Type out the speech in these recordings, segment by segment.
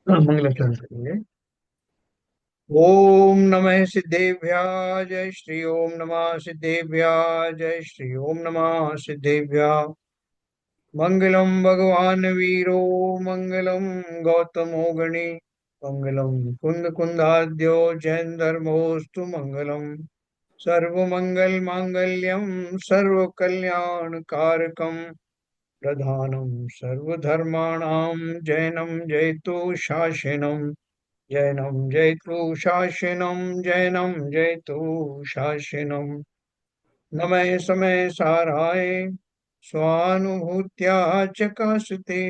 मंगलाचरण करेंगे। ओम नमः सिद्धेभ्य जय श्री ओम नमः सिद्धेभ्य जय श्री ओम नमः सिद्धेभ्य। मंगलम भगवान वीरो मंगलम गौतमो गणि मंगलम कुंद कुंदाद्यो जैन धर्मोस्तु मंगलम। सर्वमंगल मांगल्यम सर्व कल्याण कारकम प्रधानम सर्वधर्माणां जैनम जयतु शासनम। जैनम जयतु शासनम जैनम जयतु शासनम। नमः समय साराय स्वानुभूत्या चकाशते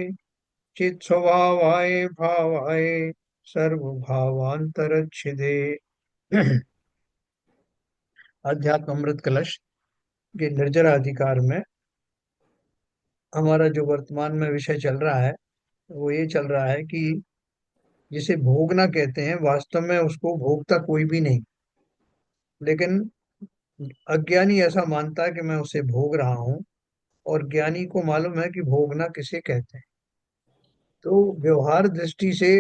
चित स्वभावाय भावाय सर्वभावांतरच्छिदे। अध्यात्म अमृत कलश के निर्जरा अधिकार में हमारा जो वर्तमान में विषय चल रहा है वो ये चल रहा है कि जिसे भोगना कहते हैं वास्तव में उसको भोगता कोई भी नहीं, लेकिन अज्ञानी ऐसा मानता है कि मैं उसे भोग रहा हूँ, और ज्ञानी को मालूम है कि भोगना किसे कहते हैं। तो व्यवहार दृष्टि से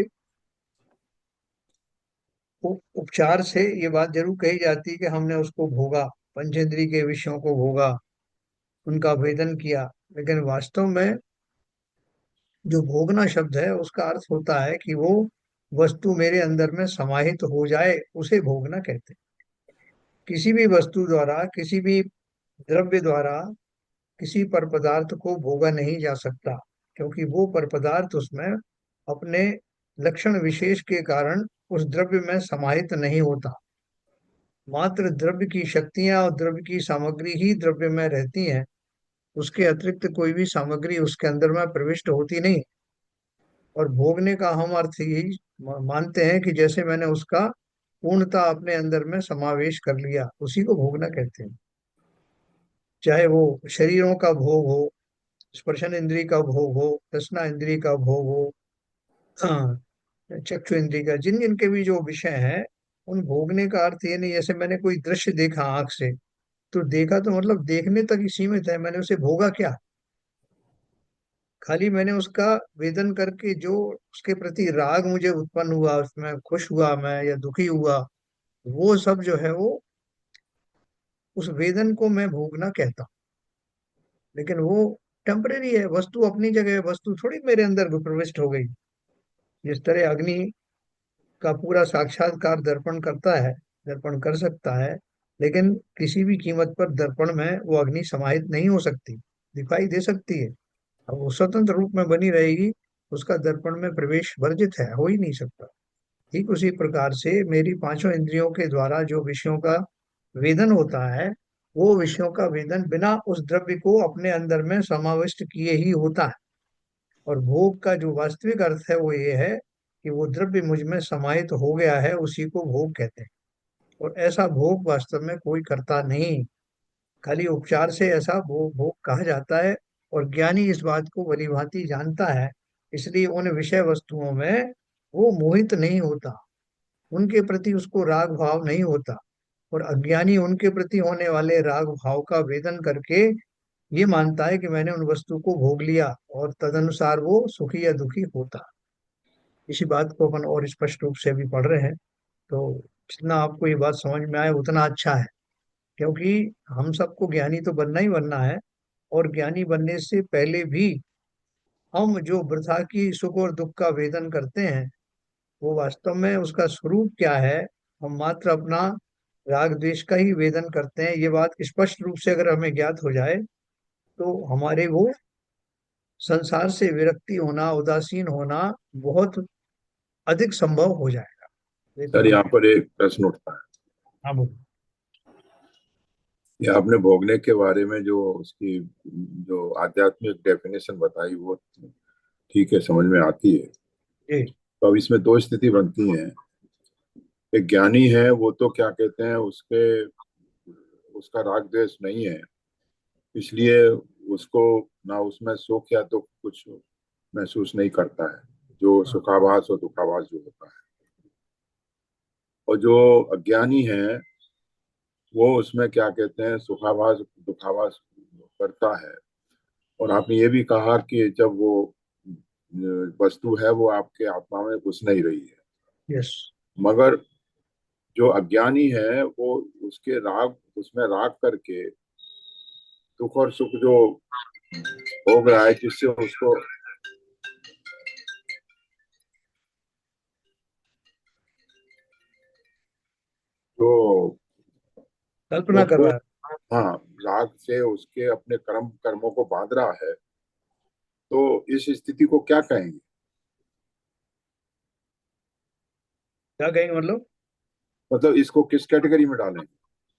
उपचार से ये बात जरूर कही जाती है कि हमने उसको भोगा, पंचेंद्रिय के विषयों को भोगा, उनका भेदन किया। लेकिन वास्तव में जो भोगना शब्द है उसका अर्थ होता है कि वो वस्तु मेरे अंदर में समाहित हो जाए, उसे भोगना कहते हैं। किसी भी वस्तु द्वारा, किसी भी द्रव्य द्वारा किसी पर पदार्थ को भोगा नहीं जा सकता, क्योंकि वो पर पदार्थ उसमें अपने लक्षण विशेष के कारण उस द्रव्य में समाहित नहीं होता। मात्र द्रव्य की शक्तियां और द्रव्य की सामग्री ही द्रव्य में रहती हैं, उसके अतिरिक्त कोई भी सामग्री उसके अंदर में प्रविष्ट होती नहीं। और भोगने का हम अर्थ यही मानते हैं कि जैसे मैंने उसका पूर्णता अपने अंदर में समावेश कर लिया, उसी को भोगना कहते हैं। चाहे वो शरीरों का भोग हो, स्पर्शन इंद्रिय का भोग हो, रसना इंद्रिय का भोग हो, हाँ, चक्षु इंद्रिय का, जिन जिन के भी जो विषय है, उन भोगने का अर्थ ये नहीं जैसे मैंने कोई दृश्य देखा आंख से, तो देखा तो मतलब देखने तक ही सीमित है, मैंने उसे भोगा क्या? खाली मैंने उसका वेदन करके जो उसके प्रति राग मुझे उत्पन्न हुआ, उसमें खुश हुआ मैं या दुखी हुआ, वो सब जो है वो उस वेदन को मैं भोगना कहता हूँ। लेकिन वो टेम्परेरी है, वस्तु अपनी जगह है, वस्तु थोड़ी मेरे अंदर प्रविष्ट हो गई। जिस तरह अग्नि का पूरा साक्षात्कार दर्पण करता है, दर्पण कर सकता है, लेकिन किसी भी कीमत पर दर्पण में वो अग्नि समाहित नहीं हो सकती। दिखाई दे सकती है, अब वो स्वतंत्र रूप में बनी रहेगी, उसका दर्पण में प्रवेश वर्जित है, हो ही नहीं सकता। ठीक उसी प्रकार से मेरी पांचों इंद्रियों के द्वारा जो विषयों का वेदन होता है, वो विषयों का वेदन बिना उस द्रव्य को अपने अंदर में समाविष्ट किए ही होता है। और भोग का जो वास्तविक अर्थ है वो ये है कि वो द्रव्य मुझ में समाहित हो गया है, उसी को भोग कहते हैं। और ऐसा भोग वास्तव में कोई करता नहीं, खाली उपचार से ऐसा भोग भोग कहा जाता है। और ज्ञानी इस बात को भली भांति जानता है, इसलिए उन विषय वस्तुओं में वो मोहित नहीं होता, उनके प्रति उसको राग भाव नहीं होता। और अज्ञानी उनके प्रति होने वाले राग भाव का वेदन करके ये मानता है कि मैंने उन वस्तु को भोग लिया, और तदनुसार वो सुखी या दुखी होता। इसी बात को अपन और स्पष्ट रूप से अभी पढ़ रहे हैं, तो जितना आपको ये बात समझ में आए उतना अच्छा है। क्योंकि हम सबको ज्ञानी तो बनना ही बनना है, और ज्ञानी बनने से पहले भी हम जो वृथा की सुख और दुख का वेदन करते हैं, वो वास्तव में उसका स्वरूप क्या है, हम मात्र अपना राग द्वेष का ही वेदन करते हैं। ये बात स्पष्ट रूप से अगर हमें ज्ञात हो जाए, तो हमारे वो संसार से विरक्ति होना, उदासीन होना बहुत अधिक संभव हो जाएगा। सर, देखो। यहाँ पर एक प्रश्न उठता है। हाँ बोलो। ये आपने भोगने के बारे में जो उसकी जो आध्यात्मिक डेफिनेशन बताई वो ठीक है, समझ में आती है। जी। तो अब इसमें दो स्थिति बनती है। एक ज्ञानी है, वो तो क्या कहते हैं, उसके उसका राग द्वेष नहीं है, इसलिए उसको ना उसमें सुख या दुख कुछ महसूस नहीं करता है, जो हाँ। सुखाभास और दुखाभास जो होता है। और जो अज्ञानी है, वो उसमें क्या कहते हैं, सुखाभास दुखाभास करता है। और आपने ये भी कहा कि जब वो वस्तु है वो आपके आत्मा में घुस नहीं रही है। यस। मगर जो अज्ञानी है वो उसके राग उसमें राग करके दुख और सुख जो भोग रहा है, जिससे उसको जो कल्पना कर वो रहा है। हाँ, राग से उसके अपने कर्मों को बांध रहा है, तो इस स्थिति को क्या कहेंगे? क्या कहेंगे मतलब? मतलब इसको किस कैटेगरी में डालें?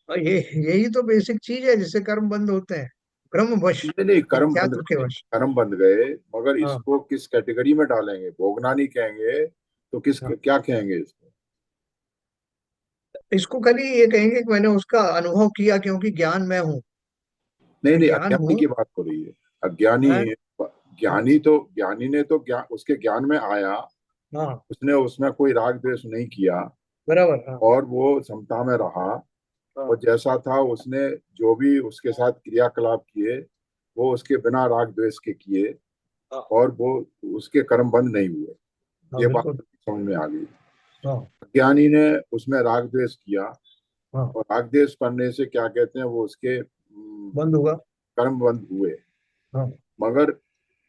और ये यही तो बेसिक चीज है जिससे कर्म बंद होते हैं, क्रमवश, नहीं नहीं, इच्छातु के वश। कर्म बंद गए, मगर हाँ। इसको किस कैटेगरी में डालेंगे? भोगना नहीं कहेंगे तो किस हाँ, क्या कहेंगे इसको? इसको खाली ये कहेंगे कि मैंने उसका अनुभव किया, क्योंकि ज्ञान में हूँ। नहीं मैं नहीं, ज्ञान अज्ञानी हूँ। की बात हो रही है। अज्ञानी मैं। हाँ। ज्ञानी ने तो उसके ज्ञान में आया, हाँ, उसने उसमें कोई राग द्वेष नहीं किया, बराबर। हाँ। और वो समता में रहा, हाँ। और जैसा था उसने जो भी उसके साथ क्रियाकलाप किए वो उसके बिना राग द्वेष के किए, हाँ। और वो उसके कर्म बंद नहीं हुए। हाँ, ये बात बिल्कुल। समझ में आ गई। हाँ। ज्ञानी ने उसमें राग द्वेष किया, हाँ, और राग द्वेष करने से क्या कहते हैं, वो उसके बंद होगा। कर्म बंद हुए। हाँ। मगर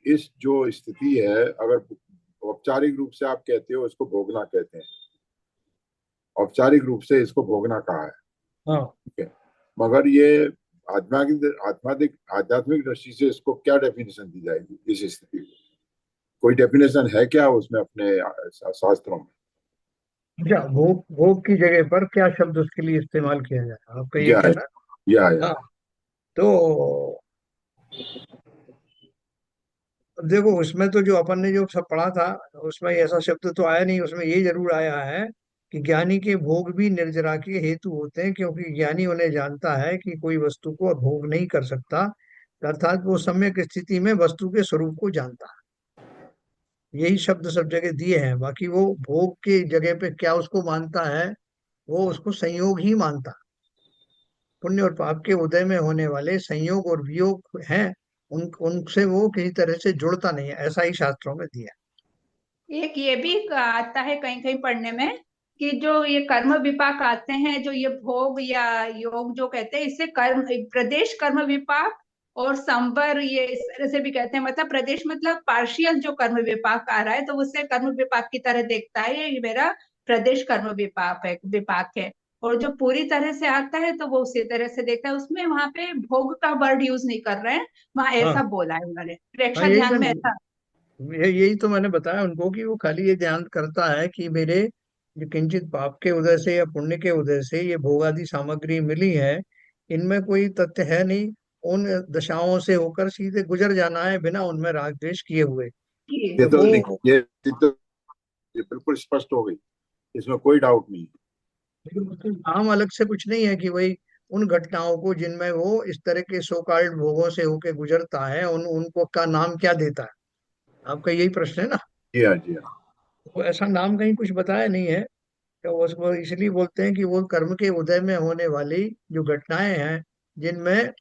इस जो स्थिति है, अगर औपचारिक रूप से आप कहते हो इसको भोगना कहते हैं, औपचारिक रूप से इसको भोगना कहा है, हाँ। ठीक है। मगर ये आध्यात्मिक दृष्टि से इसको क्या डेफिनेशन दी जाएगी इस स्थिति को? कोई डेफिनेशन है क्या उसमें अपने शास्त्रों में? अच्छा, भोग भोग की जगह पर क्या शब्द उसके लिए इस्तेमाल किया जाए, आपका ये या कहना है? या हाँ। तो अब देखो, उसमें तो जो अपन ने जो सब पढ़ा था, उसमें ऐसा शब्द तो आया नहीं। उसमें ये जरूर आया है कि ज्ञानी के भोग भी निर्जरा के हेतु होते हैं, क्योंकि ज्ञानी उन्हें जानता है कि कोई वस्तु को भोग नहीं कर सकता, अर्थात वो सम्यक स्थिति में वस्तु के स्वरूप को जानता है। यही शब्द सब जगह दिए हैं। बाकी वो भोग के जगह पे क्या उसको मानता है, वो उसको संयोग ही मानता है। पुण्य और पाप के उदय में होने वाले संयोग और वियोग हैं, उन उनसे वो किसी तरह से जुड़ता नहीं है, ऐसा ही शास्त्रों में दिया एक ये भी आता है कहीं कहीं पढ़ने में कि जो ये कर्म विपाक आते हैं, जो ये भोग या योग जो कहते हैं, इससे कर्म प्रदेश कर्म विपाक और संवर ये इस तरह से भी कहते हैं। मतलब प्रदेश मतलब पार्शियल जो कर्म विपाक आ रहा है तो उससे कर्म विपाक की तरह देखता है, ये मेरा प्रदेश कर्म विपाक है। और जो पूरी तरह से आता है तो वो उसी तरह से देखता है, उसमें वहां पे भोग का वर्ड यूज नहीं कर रहे हैं, वहां है। हाँ। ऐसा बोला है उन्होंने, हाँ, प्रेक्षक ध्यान में ऐसा। यही तो मैंने बताया उनको कि वो खाली ये ध्यान करता है कि मेरे जो किंचित पाप के उदय से या पुण्य के उदय से ये भोगादि सामग्री मिली है, इनमें कोई तथ्य है नहीं। उन दशाओं से होकर सीधे गुजर जाना है, बिना उनमें राग द्वेष किए हुए। ये तो तो वो ये तो ये बिल्कुल स्पष्ट हो गई, इसमें कोई डाउट नहीं। नाम अलग से कुछ नहीं है कि वही उन घटनाओं को जिनमें वो इस तरह के सो कॉल्ड भोगों से होके गुजरता है, उन उनको का नाम क्या देता है? आपका यही प्रश्न है ना? जी हाँ, जी हाँ। वो ऐसा नाम कहीं कुछ बताया नहीं है। तो उसको इसलिए बोलते हैं कि वो कर्म के उदय में होने वाली जो घटनाएं हैं, जिनमें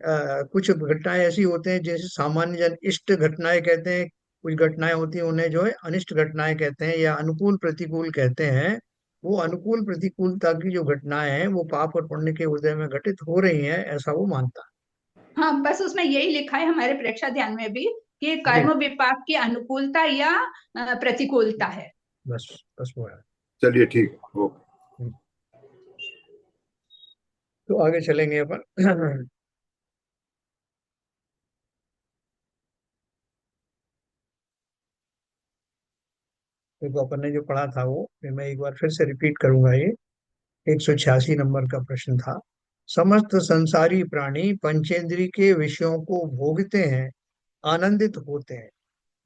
कुछ घटनाएं ऐसी होती हैं जैसे सामान्य जन इष्ट घटनाएं कहते हैं, कुछ घटनाएं होती हैं उन्हें जो है अनिष्ट घटनाएं कहते हैं या अनुकूल प्रतिकूल कहते हैं। वो अनुकूल प्रतिकूलता की जो घटनाएं हैं वो पाप और पुण्य के उदय में घटित हो रही हैं, ऐसा वो मानता हाँ, बस उसमें यही लिखा है हमारे प्रेक्षा ध्यान में भी कि है जी। कर्म विपाक की अनुकूलता या प्रतिकूलता है। बस। बस वो है। चलिए ठीक है, ओके। हम्म। तो आगे चलेंगे अपन। देखो, अपन ने जो पढ़ा था वो फिर मैं एक बार फिर से रिपीट करूंगा। ये 186 नंबर का प्रश्न था। समस्त संसारी प्राणी पंचेंद्रिय के विषयों को भोगते हैं, आनंदित होते हैं।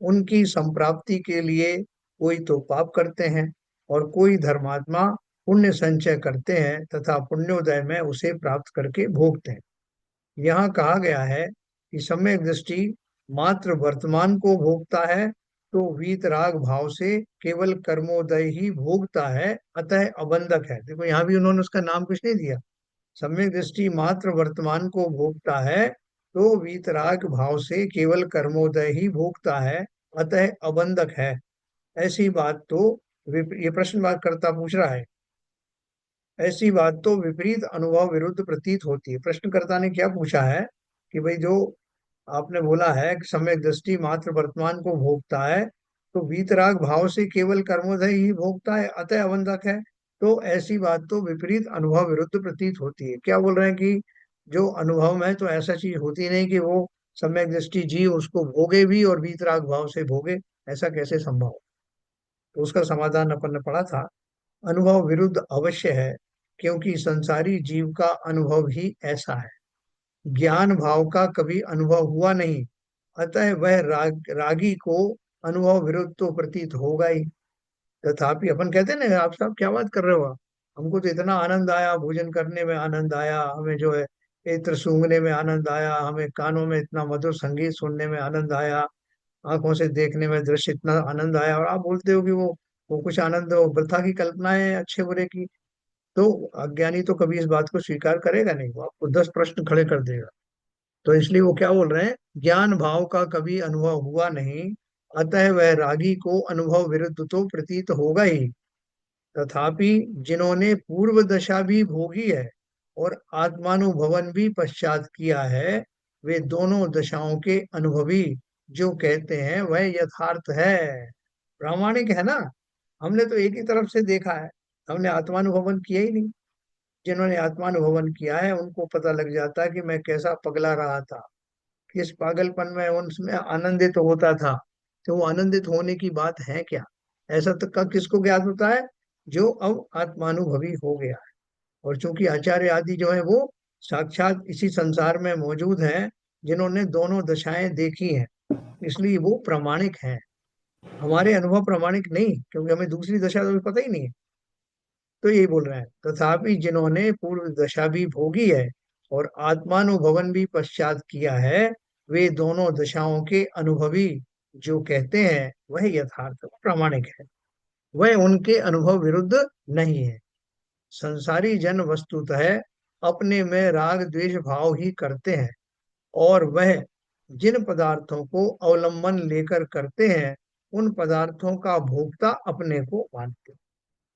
उनकी संप्राप्ति के लिए कोई तो पाप करते हैं और कोई धर्मात्मा पुण्य संचय करते हैं तथा पुण्योदय में उसे प्राप्त करके भोगते हैं। यहाँ कहा गया है कि सम्यक दृष्टि मात्र वर्तमान को भोगता है, तो वीतराग भाव से केवल कर्मोदय ही भोगता है, अतः अबंधक है। देखो, यहाँ भी उन्होंने उसका नाम कुछ नहीं दिया। सम्यक दृष्टि मात्र वर्तमान को भोगता है, तो वीतराग भाव से केवल कर्मोदय ही भोगता है, अतः अबंधक है। ऐसी बात तो ये प्रश्नवाद करता पूछ रहा है, ऐसी बात तो विपरीत अनुभव विरुद्ध प्रतीत होती है। प्रश्नकर्ता ने क्या पूछा है कि भाई जो आपने बोला है कि सम्यक दृष्टि मात्र वर्तमान को भोगता है, तो वीतराग भाव से केवल कर्मोदय ही भोगता है, अतः अबंधक है। तो ऐसी बात तो विपरीत अनुभव विरुद्ध प्रतीत होती है। क्या बोल रहे हैं कि जो अनुभव में तो ऐसा चीज होती नहीं कि वो सम्यक दृष्टि जी उसको भोगे भी और वीतराग भाव से भोगे, ऐसा कैसे संभव। तो उसका समाधान अपन ने पढ़ा था। अनुभव विरुद्ध अवश्य है, क्योंकि संसारी जीव का अनुभव ही ऐसा है। ज्ञान भाव का कभी अनुभव हुआ नहीं, अतः वह रागी को अनुभव विरुद्ध तो प्रतीत होगा ही। तथापि अपन कहते हैं ना, आप साहब क्या बात कर रहे हो, हमको तो इतना आनंद आया, भोजन करने में आनंद आया, हमें जो है इत्र सूंघने में आनंद आया, हमें कानों में इतना मधुर संगीत सुनने में आनंद आया, आंखों से देखने में दृश्य इतना आनंद आया, और आप बोलते हो कि वो कुछ आनंद वृथा की कल्पना है अच्छे बुरे की। तो अज्ञानी तो कभी इस बात को स्वीकार करेगा नहीं, वो आपको 10 प्रश्न खड़े कर देगा। तो इसलिए वो क्या बोल रहे हैं, ज्ञान भाव का कभी अनुभव हुआ नहीं, अतः वह रागी को अनुभव विरुद्ध तो प्रतीत होगा ही। तथापि जिन्होंने पूर्व दशा भी भोगी है और आत्मानुभवन भी पश्चात किया है, वे दोनों दशाओं के अनुभवी जो कहते हैं वह यथार्थ है, प्रामाणिक है ना। हमने तो एक ही तरफ से देखा है, हमने आत्मानुभवन किया ही नहीं। जिन्होंने आत्मानुभवन किया है उनको पता लग जाता है कि मैं कैसा पगला रहा था, किस पागलपन में उनमें आनंदित होता था। तो वो आनंदित होने की बात है क्या, ऐसा तो कब किसको ज्ञात होता है, जो अब आत्मानुभवी हो गया है। और चूंकि आचार्य आदि जो है वो साक्षात इसी संसार में मौजूद हैं, जिन्होंने दोनों दशाएं देखी हैं, इसलिए वो प्रामाणिक हैं। हमारे अनुभव प्रामाणिक नहीं, क्योंकि हमें दूसरी दशा तो पता ही नहीं है। तो यही बोल रहे हैं, तथापि जिन्होंने पूर्व दशा भी भोगी है और आत्मानुभवन भी पश्चात किया है, वे दोनों दशाओं के अनुभवी जो कहते हैं वह यथार्थ प्रामाणिक है, वह उनके अनुभव विरुद्ध नहीं है। संसारी जन वस्तुतः अपने में राग द्वेष भाव ही करते हैं, और वह जिन पदार्थों को अवलंबन लेकर करते हैं, उन पदार्थों का भोक्ता अपने को मानते हैं।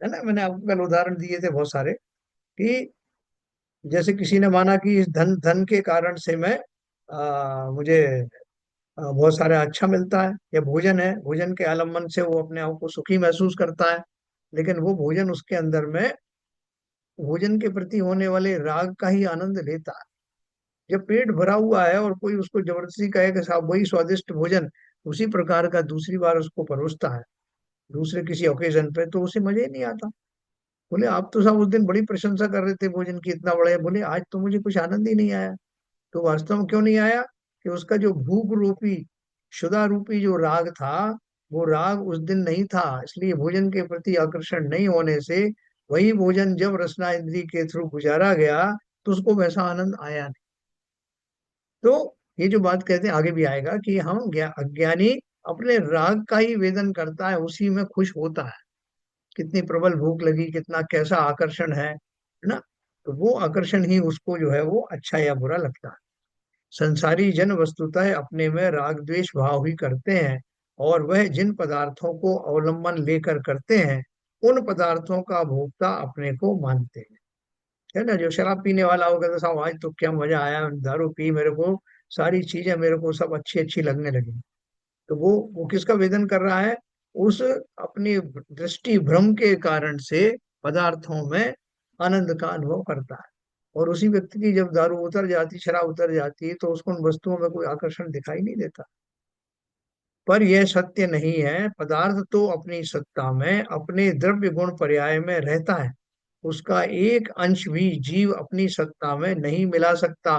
है ना, मैंने आपको कल उदाहरण दिए थे बहुत सारे, कि जैसे किसी ने माना कि इस धन धन के कारण से मैं मुझे बहुत सारा अच्छा मिलता है, या भोजन है, भोजन के आलम्बन से वो अपने आप को सुखी महसूस करता है, लेकिन वो भोजन उसके अंदर में भोजन के प्रति होने वाले राग का ही आनंद लेता है। जब पेट भरा हुआ है और कोई उसको जबरदस्ती कहे कि साहब वही स्वादिष्ट भोजन उसी प्रकार का दूसरी बार उसको परोसता है दूसरे किसी ओकेजन पे, तो उसे मजा ही नहीं आता। बोले आप तो साहब उस दिन बड़ी प्रशंसा कर रहे थे भोजन की, इतना बड़ा है, बोले आज तो मुझे कुछ आनंद ही नहीं आया। तो वास्तव में क्यों नहीं आया, कि उसका जो भूख रूपी क्षुधा रूपी जो राग था, वो राग उस दिन नहीं था, इसलिए भोजन के प्रति आकर्षण नहीं होने से वही भोजन जब रसना इंद्री के थ्रू गुजारा गया, तो उसको वैसा आनंद आया नहीं। तो ये जो बात कहते हैं आगे भी आएगा कि हम अज्ञानी अपने राग का ही वेदन करता है, उसी में खुश होता है। कितनी प्रबल भूख लगी, कितना कैसा आकर्षण है ना, तो वो आकर्षण ही उसको जो है वो अच्छा या बुरा लगता है। संसारी जन वस्तुतः अपने में राग द्वेष भाव ही करते हैं, और वह जिन पदार्थों को अवलंबन लेकर करते हैं, उन पदार्थों का भोक्ता अपने को मानते हैं। है ना, जो शराब पीने वाला होगा तो साहब आज तो क्या मजा आया, दारू पी, मेरे को सारी चीजें मेरे को सब अच्छी अच्छी लगने लगी। तो वो किसका वेदन कर रहा है, उस अपनी दृष्टि भ्रम के कारण से पदार्थों में आनंद का अनुभव करता है। और उसी व्यक्ति की जब दारू उतर जाती, शराब उतर जाती है, तो उसको उन वस्तुओं में कोई आकर्षण दिखाई नहीं देता। पर यह सत्य नहीं है, पदार्थ तो अपनी सत्ता में अपने द्रव्य गुण पर्याय में रहता है, उसका एक अंश भी जीव अपनी सत्ता में नहीं मिला सकता,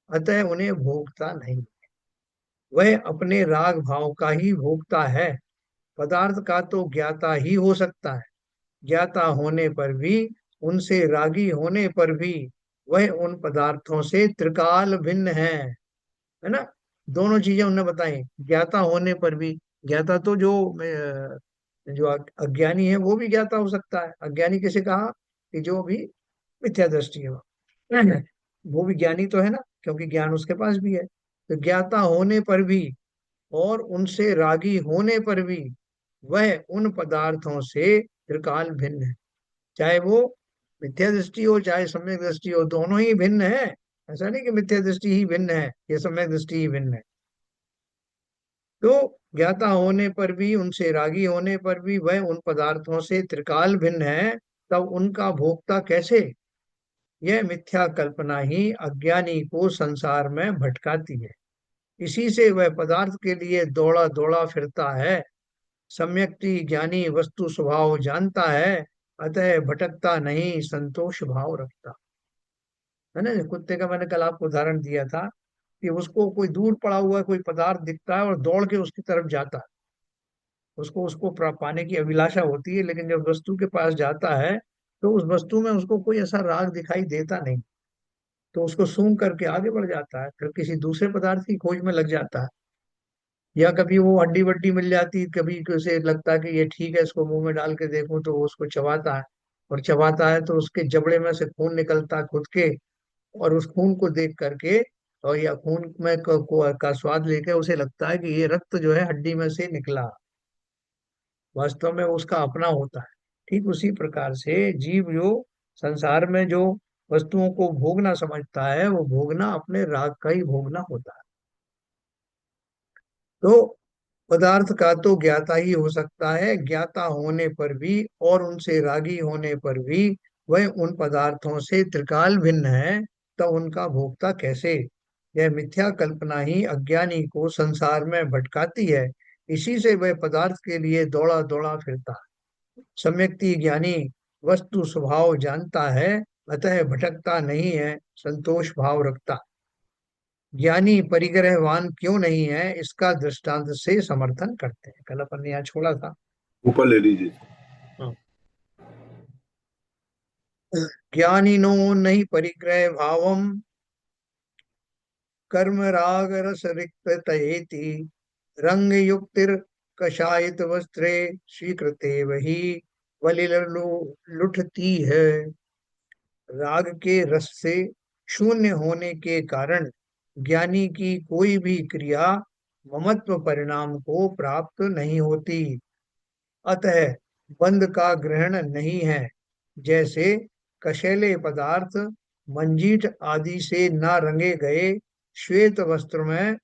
अतः उन्हें भोगता नहीं। वह अपने राग भाव का ही भोगता है। पदार्थ का तो ज्ञाता ही हो सकता है, ज्ञाता होने पर भी, उनसे रागी होने पर भी वह उन पदार्थों से त्रिकाल भिन्न है ना। दोनों चीजें उन्होंने बताई, ज्ञाता होने पर भी। ज्ञाता तो जो अज्ञानी है वो भी ज्ञाता हो सकता है। अज्ञानी किसे कहा, कि जो भी मिथ्या दृष्टि है वो भी ज्ञानी तो है ना, क्योंकि ज्ञान उसके पास भी है। तो ज्ञाता होने पर भी और उनसे रागी होने पर भी वह उन पदार्थों से त्रिकाल भिन्न है। चाहे वो मिथ्या दृष्टि हो चाहे सम्यक दृष्टि हो, दोनों ही भिन्न है। ऐसा नहीं कि मिथ्या दृष्टि ही भिन्न है या सम्यक दृष्टि ही भिन्न है। तो ज्ञाता होने पर भी, उनसे रागी होने पर भी वह उन पदार्थों से त्रिकाल भिन्न है, तब उनका भोक्ता कैसे? यह मिथ्या कल्पना ही अज्ञानी को संसार में भटकाती है। इसी से वह पदार्थ के लिए दौड़ा दौड़ा फिरता है। सम्यक्ति ज्ञानी वस्तु स्वभाव जानता है, अतः भटकता नहीं, संतोष भाव रखता है ना। कुत्ते का मैंने कल आपको उदाहरण दिया था कि उसको कोई दूर पड़ा हुआ कोई पदार्थ दिखता है और दौड़ के उसकी तरफ जाता है। उसको उसको पाने की अभिलाषा होती है, लेकिन जब वस्तु के पास जाता है तो उस वस्तु में उसको कोई ऐसा राग दिखाई देता नहीं, तो उसको सूंघ करके आगे बढ़ जाता है, फिर किसी दूसरे पदार्थ की खोज में लग जाता है। या कभी वो हड्डी वड्डी मिल जाती, कभी उसे लगता है कि ये ठीक है, इसको मुंह में डाल के देखूं, तो वो उसको चबाता है। और चबाता है तो उसके जबड़े में से खून निकलता है खुद के, और उस खून को देख करके और या खून में का स्वाद लेकर उसे लगता है कि ये रक्त जो है हड्डी में से निकला, वास्तव में वो उसका अपना होता है। ठीक उसी प्रकार से जीव जो संसार में जो वस्तुओं को भोगना समझता है, वो भोगना अपने राग का ही भोगना होता है। तो पदार्थ का तो ज्ञाता ही हो सकता है, ज्ञाता होने पर भी और उनसे रागी होने पर भी वह उन पदार्थों से त्रिकाल भिन्न है, तो उनका भोक्ता कैसे? यह मिथ्या कल्पना ही अज्ञानी को संसार में भटकाती है। इसी से वह पदार्थ के लिए दौड़ा दौड़ा फिरता है। सम्यक्ति ज्ञानी वस्तु स्वभाव जानता है, अतः भटकता नहीं है, संतोष भाव रखता। ज्ञानी परिग्रहवान क्यों नहीं है, इसका दृष्टांत से समर्थन करते हैं। कल अपन ने यहाँ छोड़ा था। ऊपर ले लीजिए। हाँ। ज्ञानिनो नहीं परिग्रह भावम कर्म राग रस रिक्त तयेति रंग युक्तिर कषायित वस्त्रे स्वीकृते वही वलिलु लुठती है। राग के रस से शून्य होने के कारण ज्ञानी की कोई भी क्रिया ममत्व परिणाम को प्राप्त नहीं होती, अतः बंध का ग्रहण नहीं है। जैसे कशैले पदार्थ मंजीठ आदि से न रंगे गए श्वेत वस्त्र में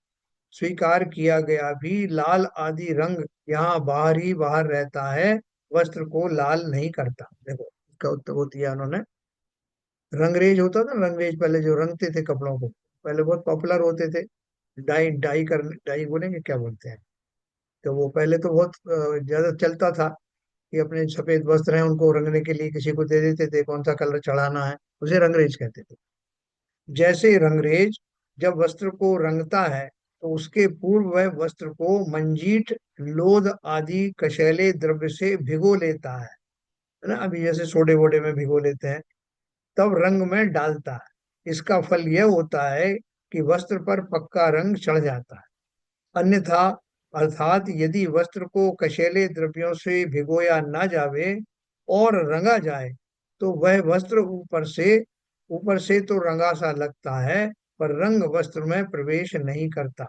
स्वीकार किया गया भी लाल आदि रंग यहाँ बाहर ही बाहर रहता है, वस्त्र को लाल नहीं करता। देखो इसका उत्तर वो दिया उन्होंने। रंगरेज होता था ना, रंगरेज पहले जो रंगते थे कपड़ों को, पहले बहुत पॉपुलर होते थे। डाई डाई करने, डाई बोलेंगे क्या बोलते हैं, तो वो पहले तो बहुत ज्यादा चलता था कि अपने सफेद वस्त्र हैं उनको रंगने के लिए किसी को दे देते थे, कौन सा कलर चढ़ाना है, उसे रंगरेज कहते थे। जैसे रंगरेज जब वस्त्र को रंगता है तो उसके पूर्व वह वस्त्र को मंजीठ लोध आदि कशैले द्रव्य से भिगो लेता है ना, अभी जैसे सोडे वोडे में भिगो लेते हैं, तब रंग में डालता है। इसका फल यह होता है कि वस्त्र पर पक्का रंग चढ़ जाता है। अन्यथा अर्थात यदि वस्त्र को कशैले द्रव्यों से भिगोया ना जावे और रंगा जाए, तो वह वस्त्र ऊपर से तो रंगा सा लगता है, पर रंग वस्त्र में प्रवेश नहीं करता।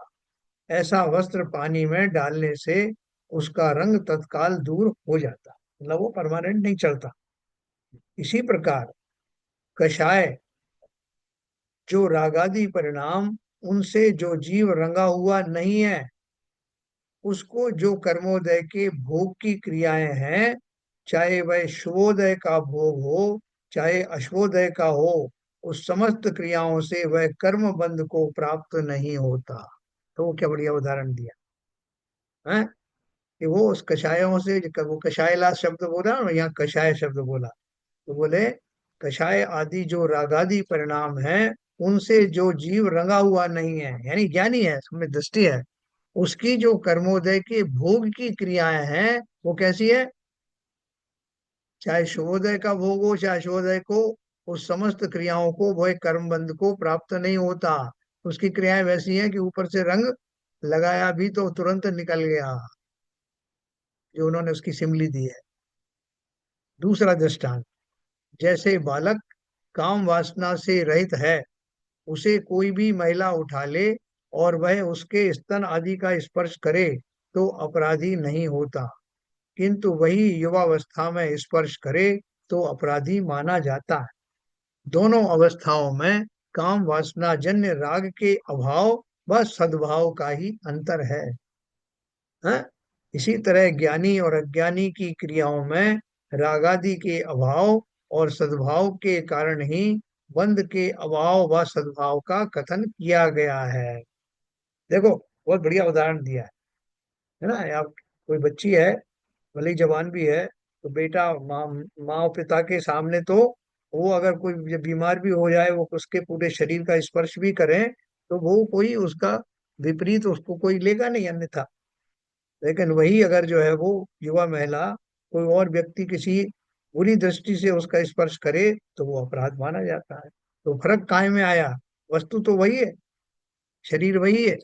ऐसा वस्त्र पानी में डालने से उसका रंग तत्काल दूर हो जाता, मतलब वो परमानेंट नहीं चलता। इसी प्रकार कषाय जो रागादि परिणाम, उनसे जो जीव रंगा हुआ नहीं है, उसको जो कर्मोदय के भोग की क्रियाएं हैं, चाहे वह शुभोदय का भोग हो चाहे अशुभोदय का हो, उस समस्त क्रियाओं से वह कर्म बंध को प्राप्त नहीं होता। तो वो क्या बढ़िया उदाहरण दिया है कि वो उस कषायों से, वो कषायला शब्द बोला ना, यहाँ कषाय शब्द बोला, तो बोले कषाय आदि जो रागादि परिणाम है, उनसे जो जीव रंगा हुआ नहीं है, यानी ज्ञानी है, उसमें दृष्टि है, उसकी जो कर्मोदय के भोग की क्रियाएं हैं वो कैसी है? चाहे शुभोदय का भोग हो चाहे अशुभोदय को, उस समस्त क्रियाओं को वह कर्म बंध को प्राप्त नहीं होता। उसकी क्रियाएं वैसी हैं कि ऊपर से रंग लगाया भी तो तुरंत निकल गया, जो उन्होंने उसकी सिमली दी है। दूसरा दृष्टांत, जैसे बालक काम वासना से रहित है, उसे कोई भी महिला उठा ले और वह उसके स्तन आदि का स्पर्श करे तो अपराधी नहीं होता, किंतु वही युवावस्था में स्पर्श करे तो अपराधी माना जाता है। दोनों अवस्थाओं में काम वासना जन्य राग के अभाव व सद्भाव का ही अंतर है? इसी तरह ज्ञानी और अज्ञानी की क्रियाओं में रागादि के अभाव और सद्भाव के कारण ही बंध के अभाव व सद्भाव का कथन किया गया है। देखो, बहुत बढ़िया उदाहरण दिया है ना। आप, कोई बच्ची है, भले ही जवान भी है, तो बेटा माँ माँ और पिता के सामने तो वो अगर कोई बीमार भी हो जाए, वो उसके पूरे शरीर का स्पर्श भी करें, तो वो कोई उसका विपरीत उसको कोई लेगा नहीं, अन्यथा। लेकिन वही अगर जो है वो युवा महिला कोई और व्यक्ति किसी बुरी दृष्टि से उसका स्पर्श करे तो वो अपराध माना जाता है। तो फर्क काहे में आया? वस्तु तो वही है, शरीर वही है,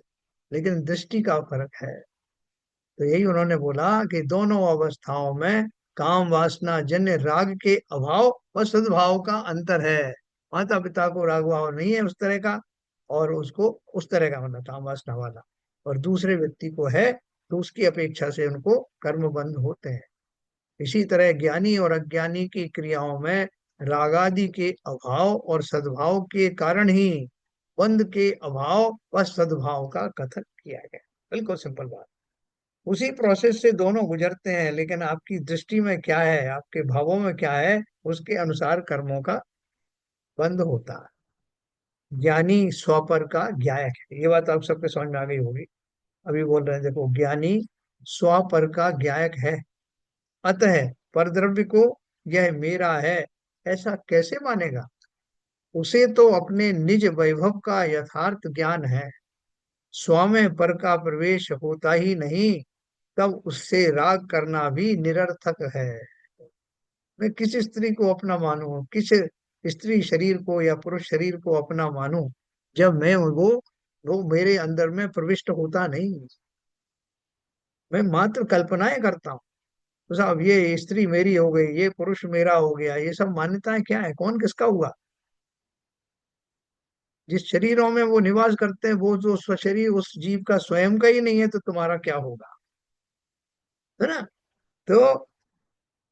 लेकिन दृष्टि का फर्क है। तो यही उन्होंने बोला कि दोनों अवस्थाओं में काम वासना जन्य राग के अभाव व सद्भाव का अंतर है। माता पिता को राग भाव नहीं है उस तरह का, और उसको उस तरह का, मतलब काम वासना वाला, और दूसरे व्यक्ति को है, तो उसकी अपेक्षा से उनको कर्म बंध होते हैं। इसी तरह ज्ञानी और अज्ञानी की क्रियाओं में रागादि के अभाव और सद्भाव के कारण ही बंध के अभाव व सद्भाव का कथन किया गया। बिल्कुल सिंपल बात। उसी प्रोसेस से दोनों गुजरते हैं, लेकिन आपकी दृष्टि में क्या है, आपके भावों में क्या है, उसके अनुसार कर्मों का बंध होता है। ज्ञानी स्वपर का ज्ञायक है, ये बात आप सबके समझ में आ गई होगी। अभी बोल रहे हैं, देखो, ज्ञानी स्वपर का ज्ञायक है, अतः परद्रव्य को यह मेरा है ऐसा कैसे मानेगा? उसे तो अपने निज वैभव का यथार्थ ज्ञान है, स्वामय पर का प्रवेश होता ही नहीं, तब उससे राग करना भी निरर्थक है। मैं किस स्त्री को अपना मानूं, किस स्त्री शरीर को या पुरुष शरीर को अपना मानूं, जब मैं वो मेरे अंदर में प्रविष्ट होता नहीं। मैं मात्र कल्पनाएं करता हूँ। तो साहब, ये स्त्री मेरी हो गई, ये पुरुष मेरा हो गया, ये सब मान्यताएं क्या है, कौन किसका हुआ? जिस शरीरों में वो निवास करते हैं, वो जो स्वशरीर उस जीव का स्वयं का ही नहीं है, तो तुम्हारा क्या होगा? है ना? तो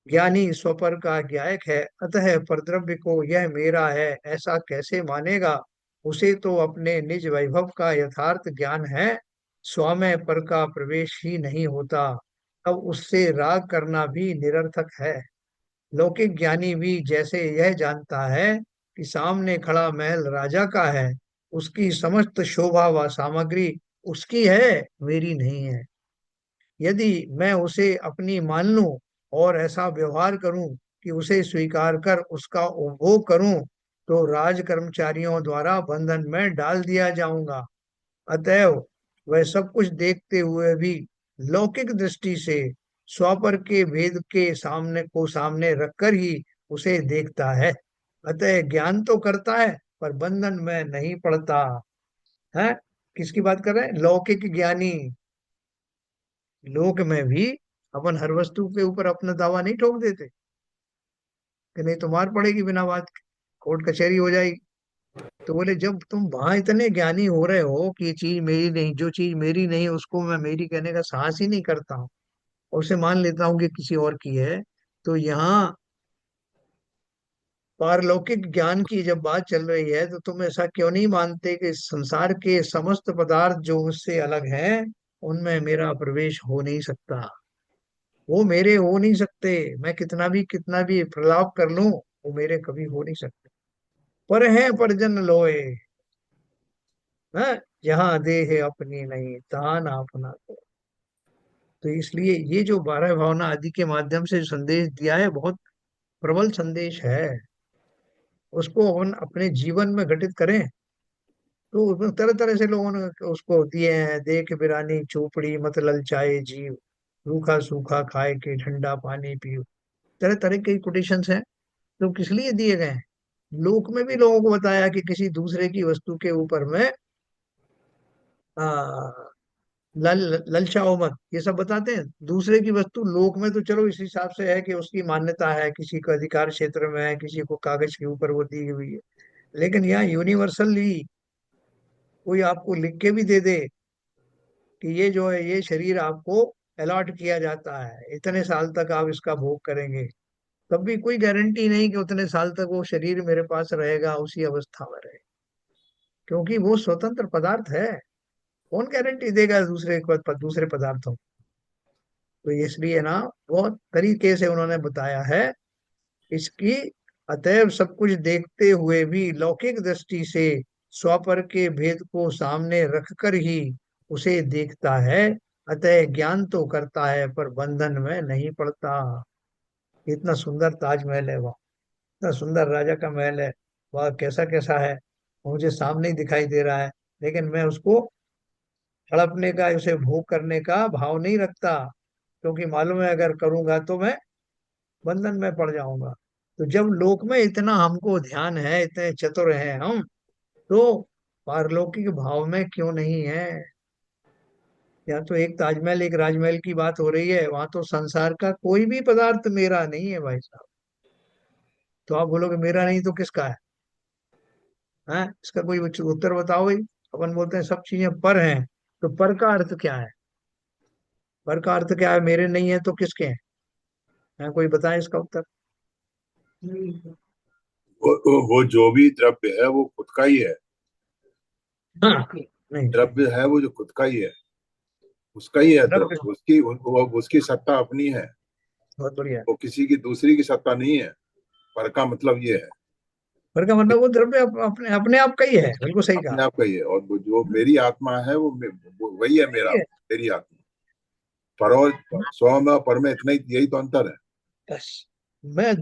ज्ञानी स्वपर का ज्ञायक है, अतः परद्रव्य को यह मेरा है ऐसा कैसे मानेगा? उसे तो अपने निज वैभव का यथार्थ ज्ञान है, स्वामय पर का प्रवेश ही नहीं होता, अब उससे राग करना भी निरर्थक है। लौकिक ज्ञानी भी जैसे यह जानता है कि सामने खड़ा महल राजा का है, उसकी समस्त शोभा व सामग्री उसकी है, मेरी नहीं है। यदि मैं उसे अपनी मान लूं और ऐसा व्यवहार करूं कि उसे स्वीकार कर उसका उपभोग करूं, तो राज कर्मचारियों द्वारा बंधन में डाल दिया जाऊंगा। अतएव वह सब कुछ देखते हुए भी लौकिक दृष्टि से स्वपर के भेद के सामने रखकर ही उसे देखता है। अतः ज्ञान तो करता है, पर बंधन में नहीं पड़ता है। किसकी बात कर रहे हैं? लौकिक ज्ञानी। लोक में भी अपन हर वस्तु के ऊपर अपना दावा नहीं ठोक देते कि नहीं तो मार पड़ेगी बिना बात के, कोर्ट कचहरी हो जाएगी। तो बोले, जब तुम वहां इतने ज्ञानी हो रहे हो कि ये चीज मेरी नहीं, जो चीज मेरी नहीं उसको मैं मेरी कहने का साहस ही नहीं करता हूँ, और उसे मान लेता हूँ कि किसी और की है, तो यहाँ पारलौकिक ज्ञान की जब बात चल रही है, तो तुम ऐसा क्यों नहीं मानते कि संसार के समस्त पदार्थ जो उससे अलग हैं, उनमें मेरा प्रवेश हो नहीं सकता? वो मेरे हो नहीं सकते। मैं कितना भी प्रलाप कर लूं, वो मेरे कभी हो नहीं सकते। पर है परजन लोए, है, जहाँ देह अपनी नहीं तहाँ ना अपना को। तो इसलिए ये जो 12 भावना आदि के माध्यम से जो संदेश दिया है, बहुत प्रबल संदेश है। उसको अपन अपने जीवन में घटित करें, तो उसमें तरह तरह से लोगों ने उसको दिए हैं। देख बिरानी चोपड़ी मत ललचाए जीव, रूखा सूखा खाए के ठंडा पानी पियो। तरह तरह के कोटेशंस हैं, तो किस लिए दिए गए हैं? लोक में भी लोगों को बताया कि किसी दूसरे की वस्तु के ऊपर में आ, ललचाओ मत, ये सब बताते हैं। दूसरे की वस्तु लोक में तो चलो इस हिसाब से है कि उसकी मान्यता है, किसी का अधिकार क्षेत्र में है, किसी को कागज के ऊपर वो दी हुई है। लेकिन यहाँ यूनिवर्सली कोई आपको लिख के भी दे दे कि ये जो है ये शरीर आपको अलॉट किया जाता है, इतने साल तक आप इसका भोग करेंगे, तब भी कोई गारंटी नहीं कि उतने साल तक वो शरीर मेरे पास रहेगा, उसी अवस्था में रहेगा, क्योंकि वो स्वतंत्र पदार्थ है। कौन गारंटी देगा दूसरे पदार्थों। तो इसलिए ना बहुत तरीके से उन्होंने बताया है इसकी। अतएव सब कुछ देखते हुए भी लौकिक दृष्टि से स्वपर के भेद को सामने रखकर ही उसे देखता है। अतः ज्ञान तो करता है पर बंधन में नहीं पड़ता। इतना सुंदर ताजमहल है वह, इतना सुंदर राजा का महल है, वह कैसा कैसा है वो मुझे सामने ही दिखाई दे रहा है, लेकिन मैं उसको हड़पने का, उसे भोग करने का भाव नहीं रखता, क्योंकि मालूम है अगर करूंगा तो मैं बंधन में पड़ जाऊंगा। तो जब लोक में इतना हमको ध्यान है, इतने चतुर हैं हम, तो पारलौकिक भाव में क्यों नहीं है। यहाँ तो एक ताजमहल एक राजमहल की बात हो रही है, वहां तो संसार का कोई भी पदार्थ मेरा नहीं है भाई साहब। तो आप बोलोगे मेरा नहीं तो किसका है इसका कोई उत्तर बताओ भाई। अपन बोलते हैं सब चीजें पर हैं, तो पर का अर्थ क्या है। पर का अर्थ क्या है, मेरे नहीं है तो किसके हैं, कोई बताए इसका उत्तर। वो जो भी द्रव्य है वो खुद का ही है। हाँ नहीं, द्रव्य है वो जो खुद का ही है, उसका ही है द्रव्य, द्रव्य, उसकी सत्ता अपनी है। बहुत बढ़िया। वो किसी की दूसरी की सत्ता नहीं है। पर का मतलब ये है पर का कि मतलब वो द्रव्य अपने अपने आप का ही है, बिल्कुल सही कहा। अपने आप का ही है, और वो जो मेरी आत्मा है वो वही है सही है। मेरी आत्मा। पर और स्व में और पर में इतना ही, यही तो अंतर है। बस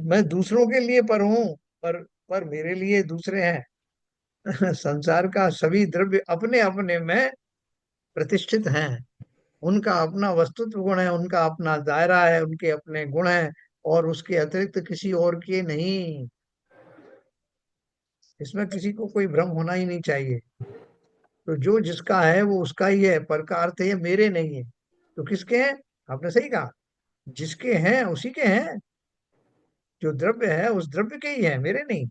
मैं दूसरों के लिए पर हूँ, पर मेरे लिए दूसरे हैं। संसार का सभी द्रव्य अपने अपने में प्रतिष्ठित हैं, उनका अपना वस्तुत्व गुण है, उनका अपना दायरा है, उनके अपने गुण हैं, और उसके अतिरिक्त किसी और के नहीं। इसमें किसी को कोई भ्रम होना ही नहीं चाहिए। तो जो जिसका है वो उसका ही है, पर का अर्थ है मेरे नहीं है। तो किसके हैं, आपने सही कहा, जिसके हैं उसी के हैं। जो द्रव्य है उस द्रव्य के ही है, मेरे नहीं।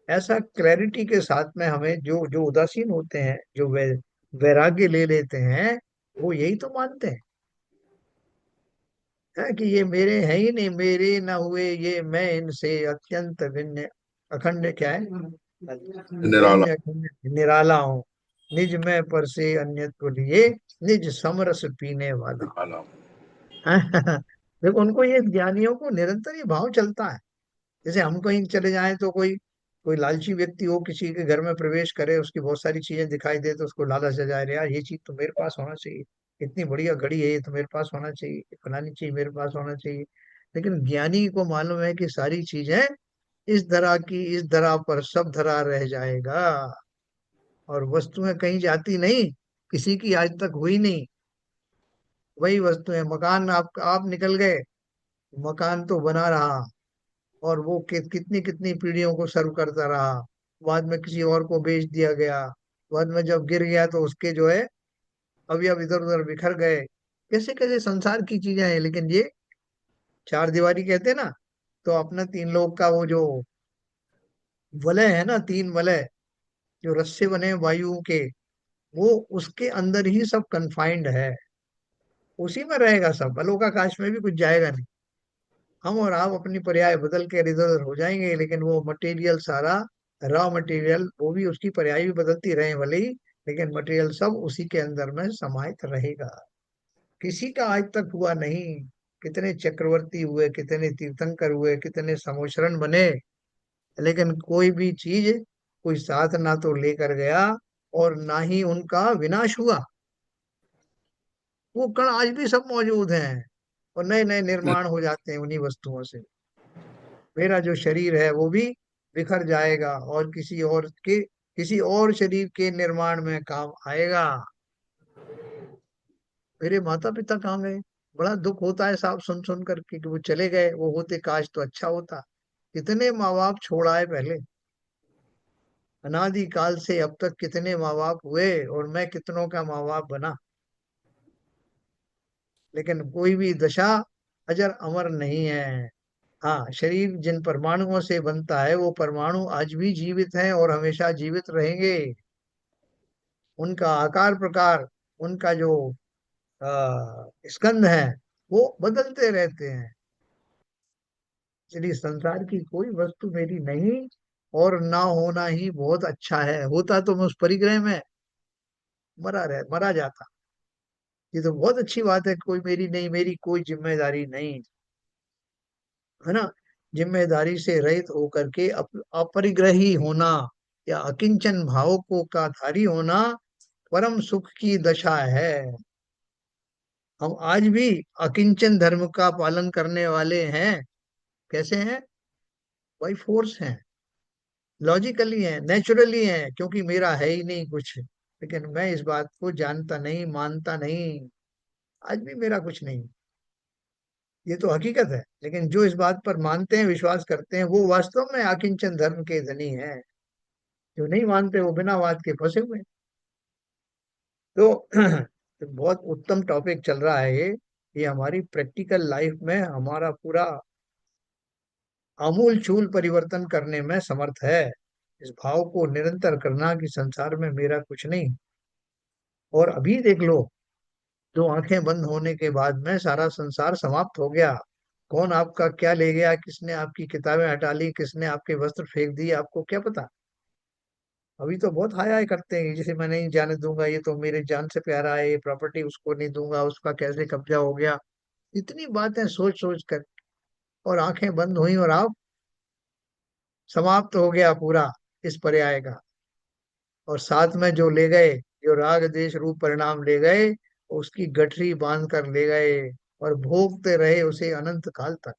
ऐसा क्लैरिटी के साथ में हमें जो जो उदासीन होते हैं, जो वैराग्य ले लेते हैं, वो यही तो मानते हैं कि ये मेरे हैं ही नहीं, मेरे न हुए ये मैं इनसे अत्यंत भिन्न अखंड क्या है, निराला। अभिन्न अखंड निराला हूँ। निज में पर से अन्यत्व लिए, निज समरस पीने वाला। निराला। देखो उनको, ये ज्ञानियों को निरंतर ये भाव चलता है। जैसे हम कहीं चले जाएं तो कोई कोई लालची व्यक्ति हो, किसी के घर में प्रवेश करे, उसकी बहुत सारी चीजें दिखाई दे तो उसको लालच आ जाए, "अरे यार ये चीज तो मेरे पास होना चाहिए, इतनी बढ़िया घड़ी है ये तो मेरे पास होना चाहिए, ये फलानी चीज मेरे पास होना चाहिए।" लेकिन ज्ञानी को मालूम है कि सारी चीजें इस धरा की इस धरा पर सब धरा रह जाएगा, और वस्तुएं कहीं जाती नहीं, किसी की आज तक हुई नहीं। वही वस्तुएं, मकान आप निकल गए, मकान तो बना रहा, और वो कितनी कितनी पीढ़ियों को सर्व करता रहा, बाद में किसी और को बेच दिया गया, बाद में जब गिर गया तो उसके जो है अवयव इधर उधर बिखर गए। कैसे कैसे संसार की चीजें हैं, लेकिन ये चार दीवारी कहते हैं ना, तो अपना तीन लोग का वो जो वलय है ना, तीन वलय जो रस्से बने हैं वायुओं के, वो उसके अंदर ही सब कन्फाइंड है, उसी में रहेगा सब, आकाश में भी कुछ जाएगा नहीं। हम और आप अपनी पर्याय बदल के इधर उधर हो जाएंगे, लेकिन वो मटेरियल सारा, रॉ मटेरियल, वो भी उसकी पर्याय भी बदलती रहे भले ही, लेकिन मटेरियल सब उसी के अंदर में समाहित रहेगा। किसी का आज तक हुआ नहीं। कितने चक्रवर्ती हुए, कितने तीर्थंकर हुए, कितने समुशरण बने, लेकिन कोई भी चीज कोई साथ ना तो लेकर गया, और ना ही उनका विनाश हुआ। वो कण आज भी सब मौजूद हैं, और नए नए निर्माण हो जाते हैं उन्हीं वस्तुओं से। मेरा जो शरीर है वो भी बिखर जाएगा, और किसी और शरीर के निर्माण में काम आएगा। मेरे माता पिता कहाँ गए, बड़ा दुख होता है साहब सुन सुन करके कि वो चले गए, वो होते काश तो अच्छा होता। कितने माँ बाप छोड़ आए पहले, अनादि काल से अब तक कितने माँ बाप हुए, और मैं कितनों का माँ बाप बना। लेकिन कोई भी दशा अजर अमर नहीं है। हाँ, शरीर जिन परमाणुओं से बनता है वो परमाणु आज भी जीवित हैं और हमेशा जीवित रहेंगे। उनका आकार प्रकार, उनका जो स्कंध है, वो बदलते रहते हैं। इसलिए संसार की कोई वस्तु मेरी नहीं, और ना होना ही बहुत अच्छा है। होता तो मैं उस परिग्रह में मरा जाता। ये तो बहुत अच्छी बात है, कोई मेरी नहीं, मेरी कोई जिम्मेदारी नहीं, है ना। जिम्मेदारी से रहित होकर के अपरिग्रही होना, या अकिंचन भाव को का धारी होना परम सुख की दशा है। हम आज भी अकिंचन धर्म का पालन करने वाले हैं। कैसे हैं? बाई फोर्स हैं, लॉजिकली हैं, नेचुरली हैं, क्योंकि मेरा है ही नहीं कुछ। लेकिन मैं इस बात को जानता नहीं, मानता नहीं। आज भी मेरा कुछ नहीं, ये तो हकीकत है। लेकिन जो इस बात पर मानते हैं, विश्वास करते हैं, वो वास्तव में अकिंचन धर्म के धनी हैं। जो नहीं मानते, वो बिना बात के फंसे हुए हैं। तो तो बहुत उत्तम टॉपिक चल रहा है ये हमारी प्रैक्टिकल लाइफ में हमारा पूरा आमूल चूल परिवर्तन करने में समर्थ है। इस भाव को निरंतर करना कि संसार में मेरा कुछ नहीं। और अभी देख लो, जो आंखें बंद होने के बाद में सारा संसार समाप्त हो गया। कौन आपका क्या ले गया, किसने आपकी किताबें हटा ली, किसने आपके वस्त्र फेंक दिए, आपको क्या पता। अभी तो बहुत हाय हाय करते हैं, जिसे मैं नहीं जाने दूंगा, ये तो मेरे जान से प्यारा है, ये प्रॉपर्टी उसको नहीं दूंगा, उसका कैसे कब्जा हो गया। इतनी बातें सोच सोच कर, और आंखें बंद हुई, और आप समाप्त हो गया पूरा इस पर्याय का। और साथ में जो ले गए, जो राग देश रूप परिणाम ले गए, उसकी गठरी बांध कर ले गए, और भोगते रहे उसे अनंत काल तक।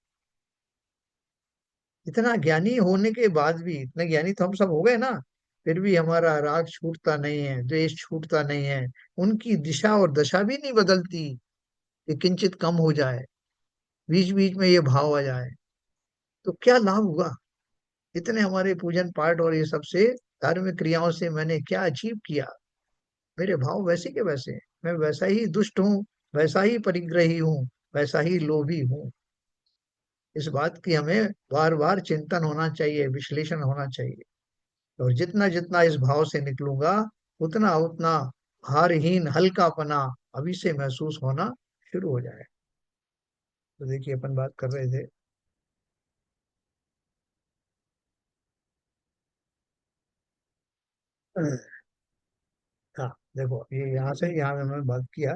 इतना ज्ञानी होने के बाद भी, इतने ज्ञानी तो हम सब हो गए ना, फिर भी हमारा राग छूटता नहीं है, द्वेष छूटता नहीं है। उनकी दिशा और दशा भी नहीं बदलती कि किंचित कम हो जाए, बीच बीच में ये भाव आ जाए। तो क्या लाभ हुआ? इतने हमारे पूजन पाठ और ये सब से, धार्मिक क्रियाओं से मैंने क्या अचीव किया? मेरे भाव वैसे के वैसे हैं। मैं वैसा ही दुष्ट हूँ, वैसा ही परिग्रही हूँ, वैसा ही लोभी हूँ। इस बात की हमें बार बार चिंतन होना चाहिए, विश्लेषण होना चाहिए। और जितना जितना इस भाव से निकलूंगा, उतना उतना हारहीन हल्कापना अभी से महसूस होना शुरू हो जाए। तो देखिए, अपन बात कर रहे थे, हाँ देखो, ये यहाँ से यहाँ में मैं बात किया।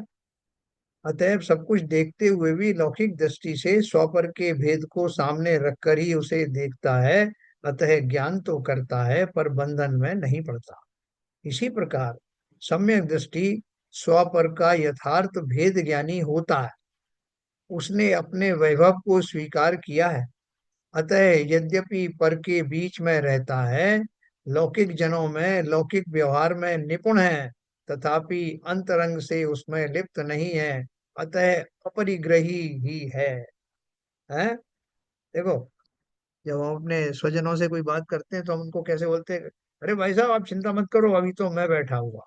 अतएव सब कुछ देखते हुए भी लौकिक दृष्टि से स्वपर के भेद को सामने रखकर ही उसे देखता है। अतः ज्ञान तो करता है, पर बंधन में नहीं पड़ता। इसी प्रकार सम्यक दृष्टि स्वपर का यथार्थ भेद ज्ञानी होता है। उसने अपने वैभव को स्वीकार किया है। अतः यद्यपि पर के बीच में रहता है, लौकिक जनों में लौकिक व्यवहार में निपुण है, तथापि अंतरंग से उसमें लिप्त नहीं है। अतः अपरिग्रही ही है। देखो, जब हम अपने स्वजनों से कोई बात करते हैं, तो हम उनको कैसे बोलते हैं? अरे भाई साहब, आप चिंता मत करो, अभी तो मैं बैठा हुआ,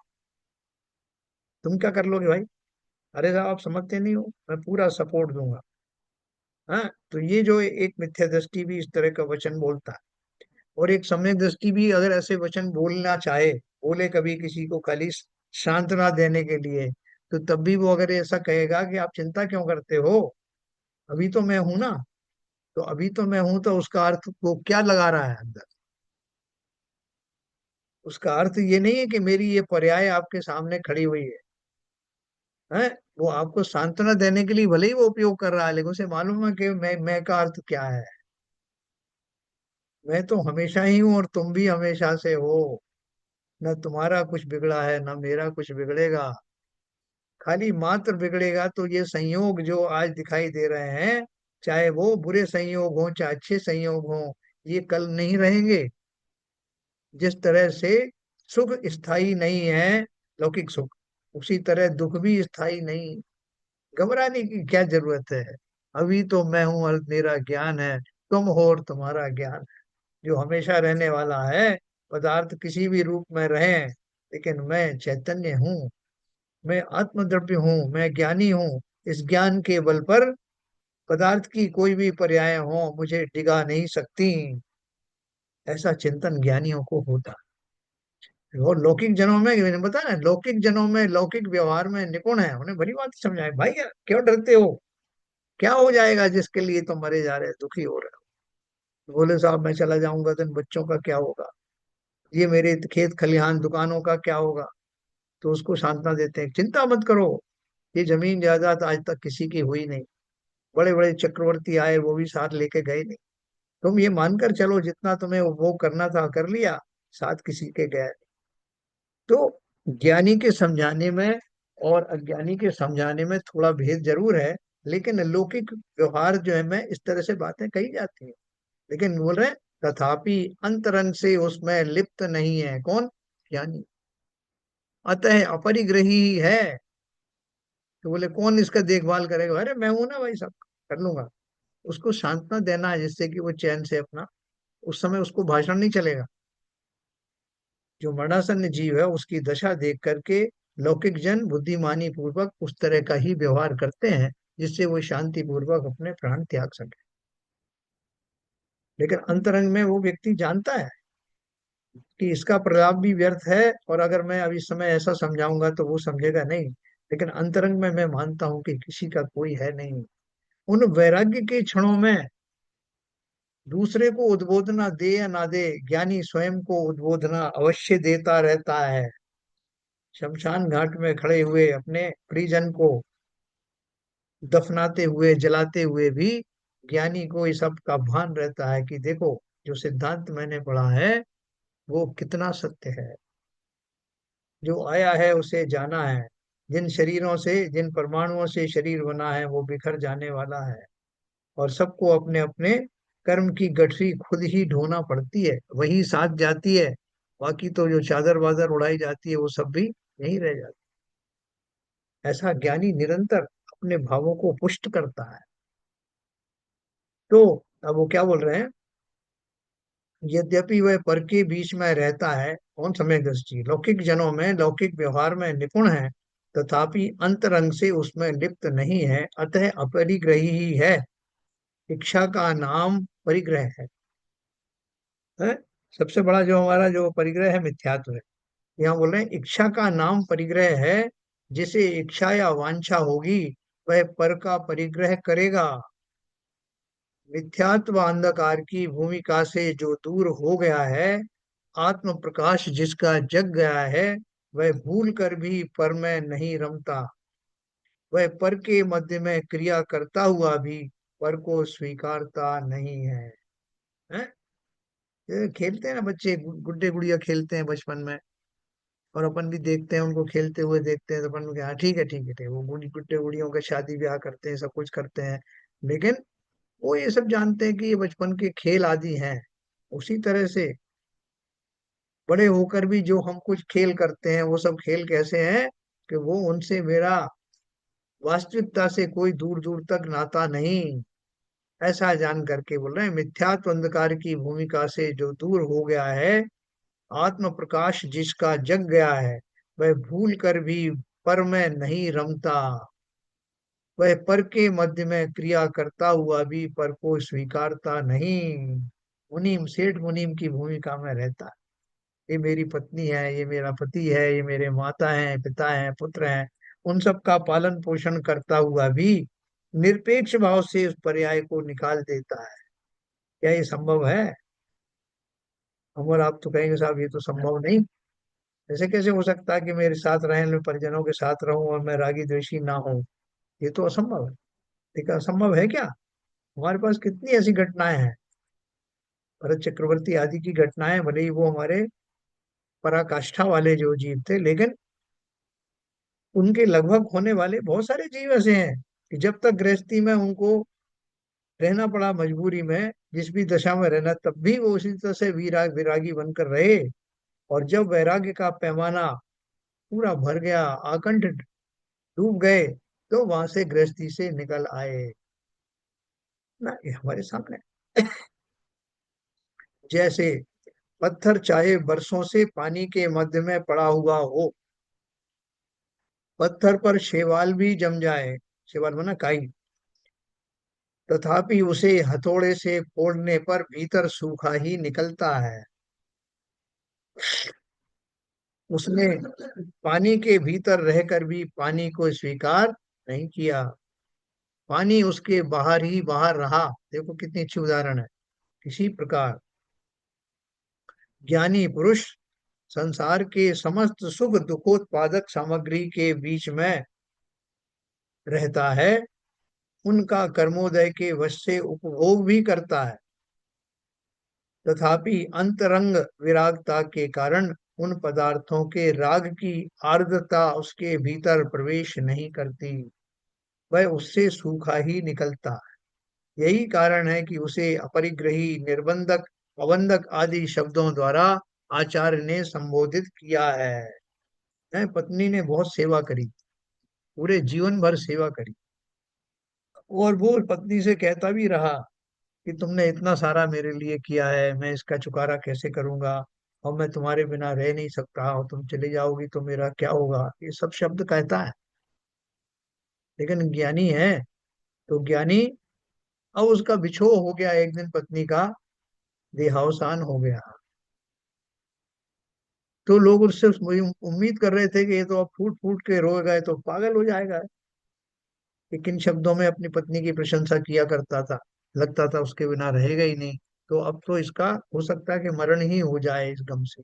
तुम क्या कर लोगे भाई? अरे साहब, आप समझते नहीं हो, मैं पूरा सपोर्ट दूंगा। हाँ, तो ये जो एक मिथ्या दृष्टि भी इस तरह का वचन बोलता है। और एक सम्यक दृष्टि भी अगर ऐसे वचन बोलना चाहे, बोले कभी किसी को खाली सांत्वना देने के लिए, तो तब भी वो अगर ऐसा कहेगा कि आप चिंता क्यों करते हो, अभी तो मैं हूं ना। तो अभी तो मैं हूं, तो उसका अर्थ वो क्या लगा रहा है अंदर? उसका अर्थ ये नहीं है कि मेरी ये पर्याय आपके सामने खड़ी हुई है। वो आपको सांत्वना देने के लिए भले ही वो उपयोग कर रहा है, लेकिन उसे मालूम है कि मैं का अर्थ क्या है। मैं तो हमेशा ही हूं, और तुम भी हमेशा से हो। न तुम्हारा कुछ बिगड़ा है, न मेरा कुछ बिगड़ेगा। खाली मात्र बिगड़ेगा तो ये संयोग जो आज दिखाई दे रहे हैं, चाहे वो बुरे संयोग हो चाहे अच्छे संयोग हो, ये कल नहीं रहेंगे। जिस तरह से सुख स्थायी नहीं है, लौकिक सुख, उसी तरह दुख भी स्थायी नहीं। घबराने की क्या जरूरत है? अभी तो मैं हूं और मेरा ज्ञान है, तुम हो और तुम्हारा ज्ञान, जो हमेशा रहने वाला है। पदार्थ किसी भी रूप में रहें, लेकिन मैं चैतन्य हूँ, मैं आत्मद्रव्य हूँ, मैं ज्ञानी हूँ। इस ज्ञान के बल पर पदार्थ की कोई भी पर्याय हो मुझे डिगा नहीं सकती। ऐसा चिंतन ज्ञानियों को होता वो लौकिक जनों में, मैंने बताया ना, लौकिक जनों में लौकिक व्यवहार में निपुण है, उन्हें भली बात समझाए, भाई यार क्यों डरते हो, क्या हो जाएगा जिसके लिए तुम मरे जा रहे हो, दुखी हो रहे हो। बोले साहब मैं चला जाऊंगा तो इन बच्चों का क्या होगा, ये मेरे खेत खलिहान दुकानों का क्या होगा। तो उसको सांत्वना देते हैं, चिंता मत करो, ये जमीन जायदाद आज तक किसी की हुई नहीं, बड़े बड़े चक्रवर्ती आए वो भी साथ लेके गए नहीं, तुम ये मानकर चलो जितना तुम्हें वो करना था कर लिया, साथ किसी के गए। तो ज्ञानी के समझाने में और अज्ञानी के समझाने में थोड़ा भेद जरूर है, लेकिन लौकिक व्यवहार जो है में इस तरह से बातें कही जाती हैं। लेकिन बोल रहे हैं, तथापि अंतरंग से उसमें लिप्त नहीं है कौन, ज्ञानी, अतः अपरिग्रही ही है। तो बोले कौन इसका देखभाल करेगा, अरे मैं हूं ना भाई, सब कर लूंगा। उसको सांत्वना देना है जिससे कि वो चैन से अपना, उस समय उसको भाषण नहीं चलेगा। जो मरणासन्न जीव है उसकी दशा देख करके लौकिक जन बुद्धिमानी पूर्वक उस तरह का ही व्यवहार करते हैं जिससे वो शांति पूर्वक अपने प्राण त्याग सके। लेकिन अंतरंग में वो व्यक्ति जानता है कि इसका प्रलाप भी व्यर्थ है, और अगर मैं अब इस समय ऐसा समझाऊंगा तो वो समझेगा नहीं। लेकिन अंतरंग में मैं मानता हूं कि किसी का कोई है नहीं। उन वैराग्य के क्षणों में दूसरे को उद्बोधना दे या ना दे, ज्ञानी स्वयं को उद्बोधना अवश्य देता रहता है। शमशान घाट में खड़े हुए अपने परिजन को दफनाते हुए जलाते हुए भी ज्ञानी को इस सब का भान रहता है कि देखो जो सिद्धांत मैंने पढ़ा है वो कितना सत्य है, जो आया है उसे जाना है, जिन शरीरों से जिन परमाणुओं से शरीर बना है वो बिखर जाने वाला है, और सबको अपने अपने कर्म की गठरी खुद ही ढोना पड़ती है, वही साथ जाती है। बाकी तो जो चादर वादर उड़ाई जाती है वो सब भी यहीं रह जाती है। ऐसा ज्ञानी निरंतर अपने भावों को पुष्ट करता है। तो अब वो क्या बोल रहे हैं, यद्यपि वह पर के बीच में रहता है कौन, सम्यक लौकिक जनों में लौकिक व्यवहार में निपुण है, तथापि अंतरंग से उसमें लिप्त नहीं है, अतः अपरिग्रही ही है। इच्छा का नाम परिग्रह है? सबसे बड़ा जो हमारा जो परिग्रह है मिथ्यात्व है। यहाँ बोल रहे हैं इच्छा का नाम परिग्रह है, जिसे इच्छा या वांछा होगी वह पर का परिग्रह करेगा। मिथ्यात्व अंधकार की भूमिका से जो दूर हो गया है, आत्म प्रकाश जिसका जग गया है, वह भूल कर भी पर में नहीं रमता, वह पर के मध्य में क्रिया करता हुआ भी पर को स्वीकारता नहीं है। हैं? ये खेलते हैं ना बच्चे, गुड्डे गुड़िया खेलते हैं बचपन में, और अपन भी देखते हैं उनको खेलते हुए देखते हैं, तो अपन हाँ ठीक है ठीक है ठीक है, वो गुड्डे गुड़ियों का शादी ब्याह करते हैं, सब कुछ करते हैं। लेकिन वो ये सब जानते हैं कि ये बचपन के खेल आदि हैं। उसी तरह से बड़े होकर भी जो हम कुछ खेल करते हैं वो सब खेल कैसे हैं, कि वो उनसे मेरा वास्तविकता से कोई दूर दूर तक नाता नहीं। ऐसा जान करके बोल रहे हैं मिथ्यात्व अंधकार की भूमिका से जो दूर हो गया है, आत्म प्रकाश जिसका जग गया है, वह भूल कर भी पर में नहीं रमता, वह पर के मध्य में क्रिया करता हुआ भी पर को स्वीकारता नहीं। मुनीम, सेठ मुनीम की भूमिका में रहता है। ये मेरी पत्नी है, ये मेरा पति है, ये मेरे माता हैं, पिता हैं, पुत्र हैं, उन सब का पालन पोषण करता हुआ भी निरपेक्ष भाव से उस पर्याय को निकाल देता है। क्या ये संभव है? हम और आप तो कहेंगे साहब ये तो संभव नहीं, ऐसे कैसे हो सकता है कि मेरे साथ रहें, मैं परिजनों के साथ रहूं और मैं रागी द्वेषी ना हूं, ये तो असंभव है। लेकिन असंभव है क्या, हमारे पास कितनी ऐसी घटनाएं हैं, भरत चक्रवर्ती आदि की घटनाएं, भले ही वो हमारे पराकाष्ठा वाले जो जीव थे, लेकिन उनके लगभग होने वाले बहुत सारे जीव ऐसे हैं कि जब तक गृहस्थी में उनको रहना पड़ा मजबूरी में, जिस भी दशा में रहना, तब भी वो उसी तरह से विरागी बनकर रहे। और जब वैराग्य का पैमाना पूरा भर गया, आकंठ डूब गए, तो वहां से गृहस्थी से निकल आए ना, ये हमारे सामने। जैसे पत्थर चाहे बरसों से पानी के मध्य में पड़ा हुआ हो, पत्थर पर शैवाल भी जम जाए, शैवाल बना काई, तथापि उसे हथौड़े से फोड़ने पर भीतर सूखा ही निकलता है। उसने पानी के भीतर रहकर भी पानी को स्वीकार नहीं किया, पानी उसके बाहर ही बाहर रहा। देखो कितनी अच्छी उदाहरण है। इसी प्रकार ज्ञानी पुरुष संसार के समस्त सुख दुखोत्पादक सामग्री के बीच में रहता है, उनका कर्मोदय के वश से उपभोग भी करता है, तथापि अंतरंग विरागता के कारण उन पदार्थों के राग की आर्द्रता उसके भीतर प्रवेश नहीं करती, वह उससे सूखा ही निकलता है। यही कारण है कि उसे अपरिग्रही, निर्बंधक, अबंधक आदि शब्दों द्वारा आचार्य ने संबोधित किया है। पत्नी ने बहुत सेवा करी, पूरे जीवन भर सेवा करी, और वो पत्नी से कहता भी रहा कि तुमने इतना सारा मेरे लिए किया है, मैं इसका चुकारा कैसे करूंगा, और मैं तुम्हारे बिना रह नहीं सकता, और तुम चली जाओगी तो मेरा क्या होगा, ये सब शब्द कहता है। लेकिन ज्ञानी है, तो ज्ञानी, अब उसका बिछोह हो गया, एक दिन पत्नी का देहावसान हो गया, तो लोग उससे उम्मीद कर रहे थे कि ये तो अब फूट फूट के रोएगा, ये तो पागल हो जाएगा। कि किन शब्दों में अपनी पत्नी की प्रशंसा किया करता था, लगता था उसके बिना रहेगा ही नहीं, तो अब तो इसका हो सकता है कि मरण ही हो जाए इस गम से।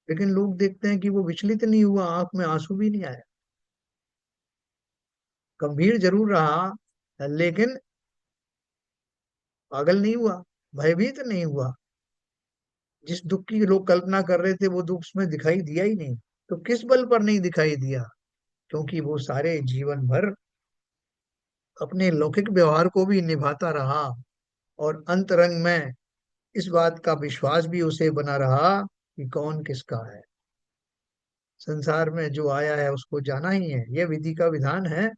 लेकिन लोग देखते हैं कि वो विचलित नहीं हुआ, आंख में आंसू भी नहीं आया, गंभीर जरूर रहा, लेकिन पागल नहीं हुआ, भयभीत नहीं हुआ। जिस दुख की लोग कल्पना कर रहे थे वो दुख उसमें दिखाई दिया ही नहीं। तो किस बल पर नहीं दिखाई दिया? क्योंकि वो सारे जीवन भर अपने लौकिक व्यवहार को भी निभाता रहा, और अंतरंग में इस बात का विश्वास भी उसे बना रहा कि कौन किसका है। संसार में जो आया है उसको जाना ही है, यह विधि का विधान है।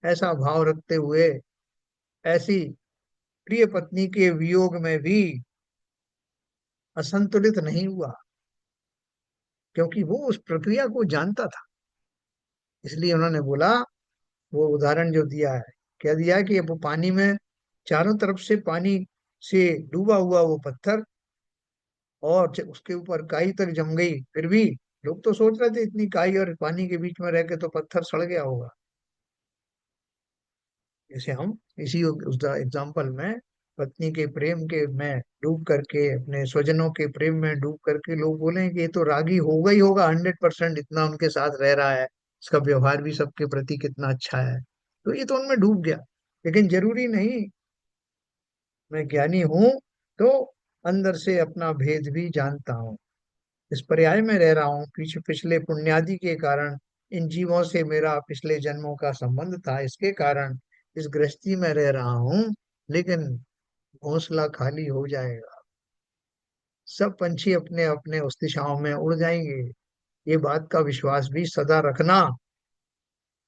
ऐसा भाव रखते हुए ऐसी प्रिय पत्नी के वियोग में भी असंतुलित नहीं हुआ, क्योंकि वो उस प्रक्रिया को जानता था। इसलिए उन्होंने बोला, वो उदाहरण जो दिया है, क्या दिया है कि वो पानी में चारों तरफ से पानी से डूबा हुआ वो पत्थर, और उसके ऊपर काई तक जम गई, फिर भी लोग तो सोच रहे थे इतनी काई और पानी के बीच में रह के तो पत्थर सड़ गया होगा। जैसे हम इसी उस एग्जाम्पल में पत्नी के प्रेम के में डूब करके, अपने स्वजनों के प्रेम में डूब करके लोग बोले कि ये तो रागी होगा ही होगा 100%, इतना उनके साथ रह रहा है, इसका व्यवहार भी सबके प्रति कितना अच्छा है, तो ये तो उनमें डूब गया। लेकिन जरूरी नहीं, मैं ज्ञानी हूं तो अंदर से अपना भेद भी जानता हूँ। इस पर्याय में रह रहा हूँ, पिछले पुण्यादि के कारण इन जीवों से मेरा पिछले जन्मों का संबंध था, इसके कारण इस गृहस्थी में रह रहा हूँ। लेकिन घोंसला खाली हो जाएगा, सब पंछी अपने अपने उस दिशाओं में उड़ जाएंगे, ये बात का विश्वास भी सदा रखना।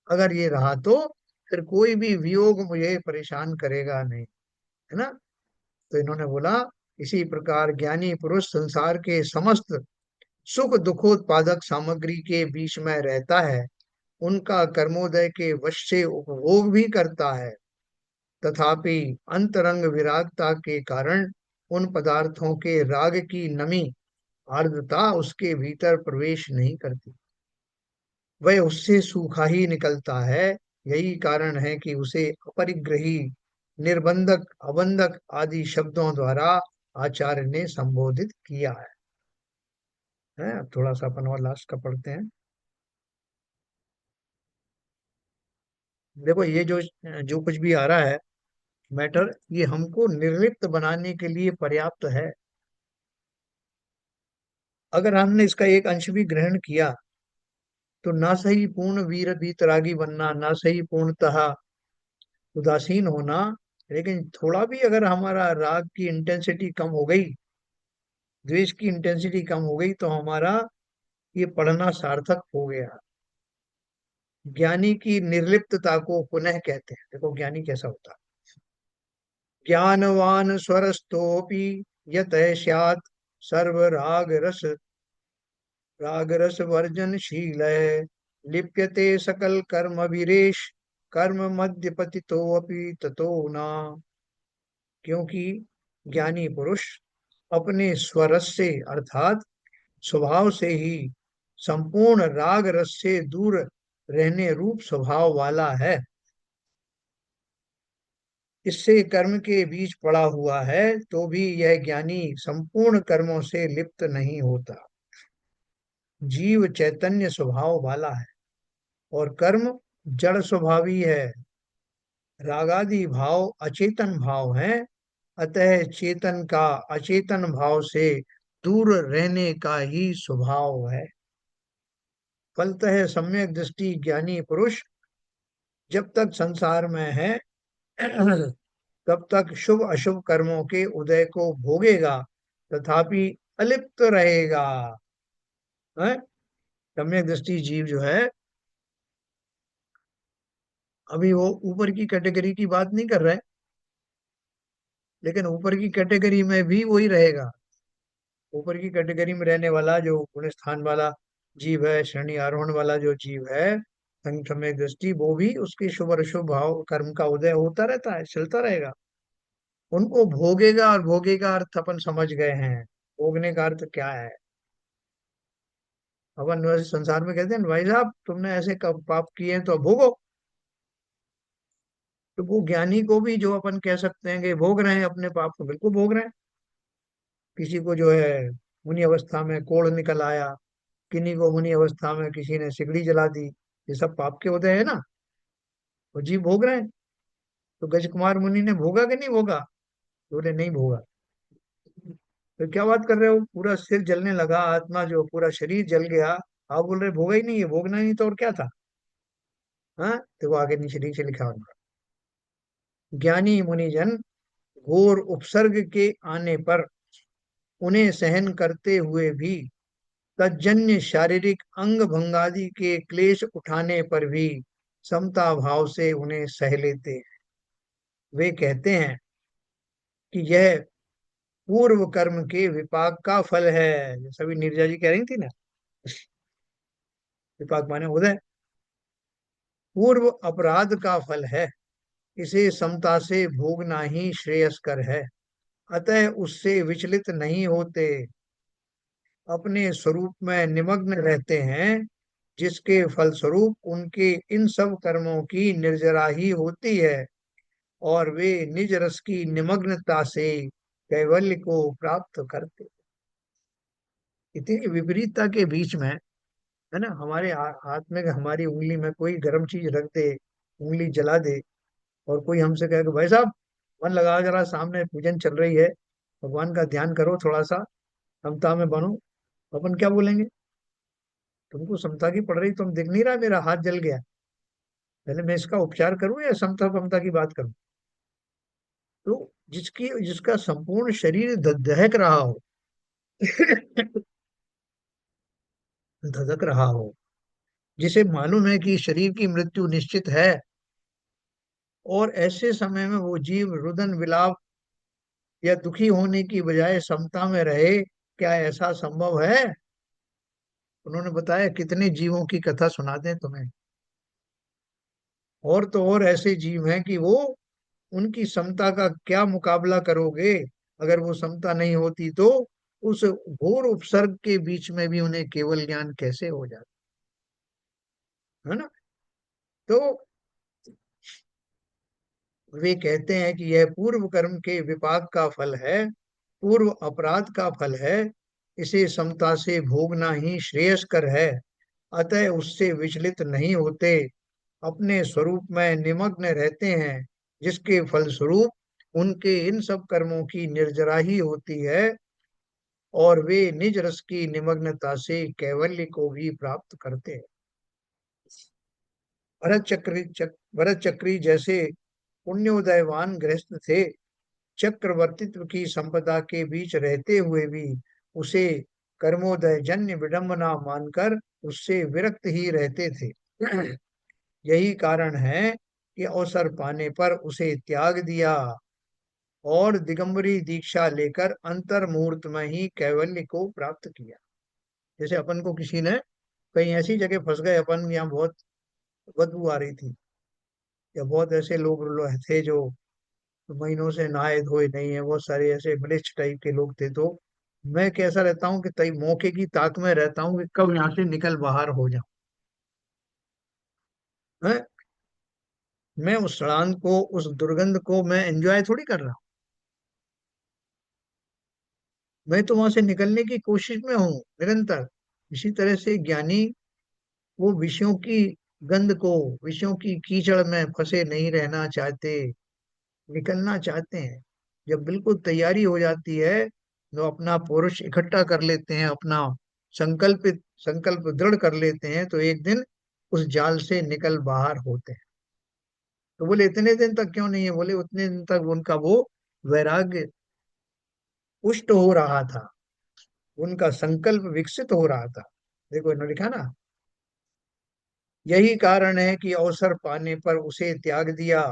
अगर ये रहा तो फिर कोई भी वियोग मुझे परेशान करेगा नहीं, है ना। तो इन्होंने बोला, इसी प्रकार ज्ञानी पुरुष संसार के समस्त सुख दुखोत्पादक सामग्री के बीच में रहता है, उनका कर्मोदय के वश से उपभोग भी करता है, तथापि अंतरंग विरागता के कारण उन पदार्थों के राग की नमी, आर्द्रता उसके भीतर प्रवेश नहीं करती, वह उससे सूखा ही निकलता है। यही कारण है कि उसे अपरिग्रही, निर्बंधक, अबंधक आदि शब्दों द्वारा आचार्य ने संबोधित किया है। अब थोड़ा सा अपन और लास्ट का पढ़ते हैं। देखो ये जो जो कुछ भी आ रहा है मैटर, ये हमको निर्लिप्त बनाने के लिए पर्याप्त है। अगर हमने इसका एक अंश भी ग्रहण किया तो ना सही पूर्ण वीर वीतरागी बनना, ना सही पूर्णतः उदासीन होना, लेकिन थोड़ा भी अगर हमारा राग की इंटेंसिटी कम हो गई, द्वेष की इंटेंसिटी कम हो गई, तो हमारा ये पढ़ना सार्थक हो गया। ज्ञानी की निर्लिप्तता को पुनः कहते हैं। देखो ज्ञानी कैसा होता है। ज्ञानवान स्वरस्तोपि यत स्यात् सर्व राग रस वर्जनशील, लिप्यते सकल कर्म विरेश, कर्म मध्य पतितोऽपि ततो न। क्योंकि ज्ञानी पुरुष अपने स्वरस से, अर्थात स्वभाव से ही संपूर्ण राग रस से दूर रहने रूप स्वभाव वाला है। इससे कर्म के बीच पड़ा हुआ है तो भी यह ज्ञानी संपूर्ण कर्मों से लिप्त नहीं होता। जीव चैतन्य स्वभाव वाला है और कर्म जड़ स्वभावी है। रागादि भाव अचेतन भाव हैं, अतः चेतन का अचेतन भाव से दूर रहने का ही स्वभाव है। फलतः सम्यक दृष्टि ज्ञानी पुरुष जब तक संसार में है तब तक शुभ अशुभ कर्मों के उदय को भोगेगा, तथापि अलिप्त रहेगा। है? सम्यक दृष्टि जीव जो है, अभी वो ऊपर की कैटेगरी की बात नहीं कर रहे, लेकिन ऊपर की कैटेगरी में भी वही रहेगा। ऊपर की कैटेगरी में रहने वाला जो पुण्य स्थान वाला जीव है, श्रेणी आरोहण वाला जो जीव है, सम्यक दृष्टि, वो भी उसके शुभ और अशुभ भाव कर्म का उदय होता रहता है, चलता रहेगा। उनको भोगेगा, और भोगे का अर्थ अपन समझ गए हैं। भोगने का अर्थ क्या है? अपन वैसे संसार में कहते हैं भाई साहब तुमने ऐसे पाप किए हैं तो अब भोगो। तो वो ज्ञानी को भी जो अपन कह सकते हैं कि भोग रहे हैं अपने पाप को, बिल्कुल भोग रहे हैं। किसी को जो है मुनि अवस्था में कोढ़ निकल आया, किन्हीं को मुनि अवस्था में किसी ने सिगड़ी जला दी, ये सब पाप के उदय है ना, वो जीव भोग रहे हैं। तो गज कुमार मुनि ने भोगा कि नहीं भोगा? बोले नहीं भोगा। तो क्या बात कर रहे हो, पूरा सिर जलने लगा, आत्मा जो पूरा शरीर जल गया, आप बोल रहे भोगा ही नहीं है? भोगना ही नहीं तो और क्या था? हाँ, तो वो आगे नीचे नीचे लिखा होगा, ज्ञानी मुनिजन घोर उपसर्ग के आने पर उन्हें सहन करते हुए भी, तज्जन्य शारीरिक अंग भंगादि के क्लेश उठाने पर भी समता भाव से उन्हें सह लेते हैं। वे कहते हैं कि यह पूर्व कर्म के विपाक का फल है। जैसा भी नीरजा जी कह रही थी ना, विपाक माने उदय, पूर्व अपराध का फल है। इसे समता से भोगना ही श्रेयस्कर है, अतः उससे विचलित नहीं होते, अपने स्वरूप में निमग्न रहते हैं, जिसके फलस्वरूप उनके इन सब कर्मों की निर्जरा ही होती है और वे निज रस की निमग्नता से कैवल्य को प्राप्त करते। इतनी विपरीतता के बीच में, है ना, हमारे हाथ में हमारी उंगली में कोई गर्म चीज रख दे, उंगली जला दे, और कोई हमसे कहे कि भाई साहब मन लगाओ जरा, सामने पूजन चल रही है, भगवान का ध्यान करो, थोड़ा सा समता में बनो। अपन क्या बोलेंगे? तुमको समता की पड़ रही, तुम दिख नहीं रहा मेरा हाथ जल गया, पहले मैं इसका उपचार करूं या समता पमता की बात करूं? तो जिसका संपूर्ण शरीर दहक रहा हो धधक रहा हो, जिसे मालूम है कि शरीर की मृत्यु निश्चित है, और ऐसे समय में वो जीव रुदन विलाप या दुखी होने की बजाय समता में रहे, क्या ऐसा संभव है? उन्होंने बताया कितने जीवों की कथा सुनाते हैं तुम्हें, और तो और ऐसे जीव हैं कि वो, उनकी समता का क्या मुकाबला करोगे? अगर वो समता नहीं होती तो उस घोर उपसर्ग के बीच में भी उन्हें केवल ज्ञान कैसे हो जाता, है ना? तो वे कहते हैं कि यह पूर्व कर्म के विपाक का फल है, पूर्व अपराध का फल है, इसे समता से भोगना ही श्रेयस्कर है, अतः उससे विचलित नहीं होते, अपने स्वरूप में निमग्न रहते हैं, जिसके फलस्वरूप उनके इन सब कर्मों की निर्जरा ही होती है और वे निज रस की निमग्नता से कैवल्य को भी प्राप्त करते हैं। भरत चक्री जैसे पुण्योदयवान गृहस्थ थे, चक्रवर्तित्व की संपदा के बीच रहते हुए भी उसे कर्मोदय जन्य विडंबना मानकर उससे विरक्त ही रहते थे। यही कारण है कि अवसर पाने पर उसे त्याग दिया और दिगंबरी दीक्षा लेकर अंतर मुहूर्त में ही कैवल्य को प्राप्त किया। जैसे अपन को किसी ने कहीं ऐसी जगह फंस गए, अपन यहाँ बहुत बदबू आ रही थी, या बहुत ऐसे लोग थे जो महीनों से नहाए धोए नहीं है, बहुत सारे ऐसे ब्लिच टाइप के लोग थे, तो मैं कैसा रहता हूँ कि तई मौके की ताक में रहता हूँ कि कब यहाँ से निकल बाहर हो जाऊं। हैं? मैं उस सड़ांध को, उस दुर्गंध को मैं एंजॉय थोड़ी कर रहा हूँ। मैं तो वहां से निकलने की कोशिश में हूँ निरंतर। इसी तरह से ज्ञानी, वो विषयों की गंध को, विषयों की कीचड़ में फंसे नहीं रहना चाहते, निकलना चाहते हैं। जब बिल्कुल तैयारी हो जाती है तो अपना पुरुष इकट्ठा कर लेते हैं, अपना संकल्प दृढ़ कर लेते हैं, तो एक दिन उस जाल से निकल बाहर होते हैं। तो बोले इतने दिन तक क्यों नहीं है? बोले उतने दिन तक उनका वो वैराग्य पुष्ट हो रहा था, उनका संकल्प विकसित हो रहा था। देखो इन्होंने लिखा ना, यही कारण है कि अवसर पाने पर उसे त्याग दिया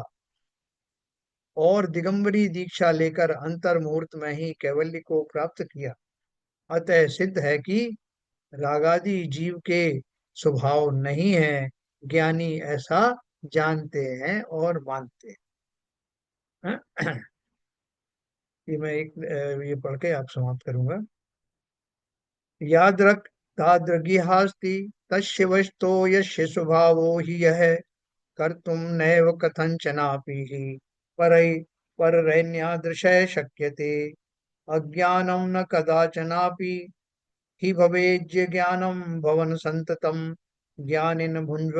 और दिगंबरी दीक्षा लेकर अंतर मुहूर्त में ही कैवल्य को प्राप्त किया। अतः सिद्ध है कि रागादि जीव के स्वभाव नहीं है, ज्ञानी ऐसा जानते हैं और मानते हैं। ये मैं एक ये पढ़ के आप समाप्त करूंगा। याद रख, तादृगिहास्ति तस्य वशतो यस्य स्वभावो हि यः कर्तुं नैव कथंचनापि हि परै पररैन्यादृशः शक्यते। अज्ञानं न कदाचनापि हि भवेज्य ज्ञानं भवन संततम। ज्ञानिन भुंज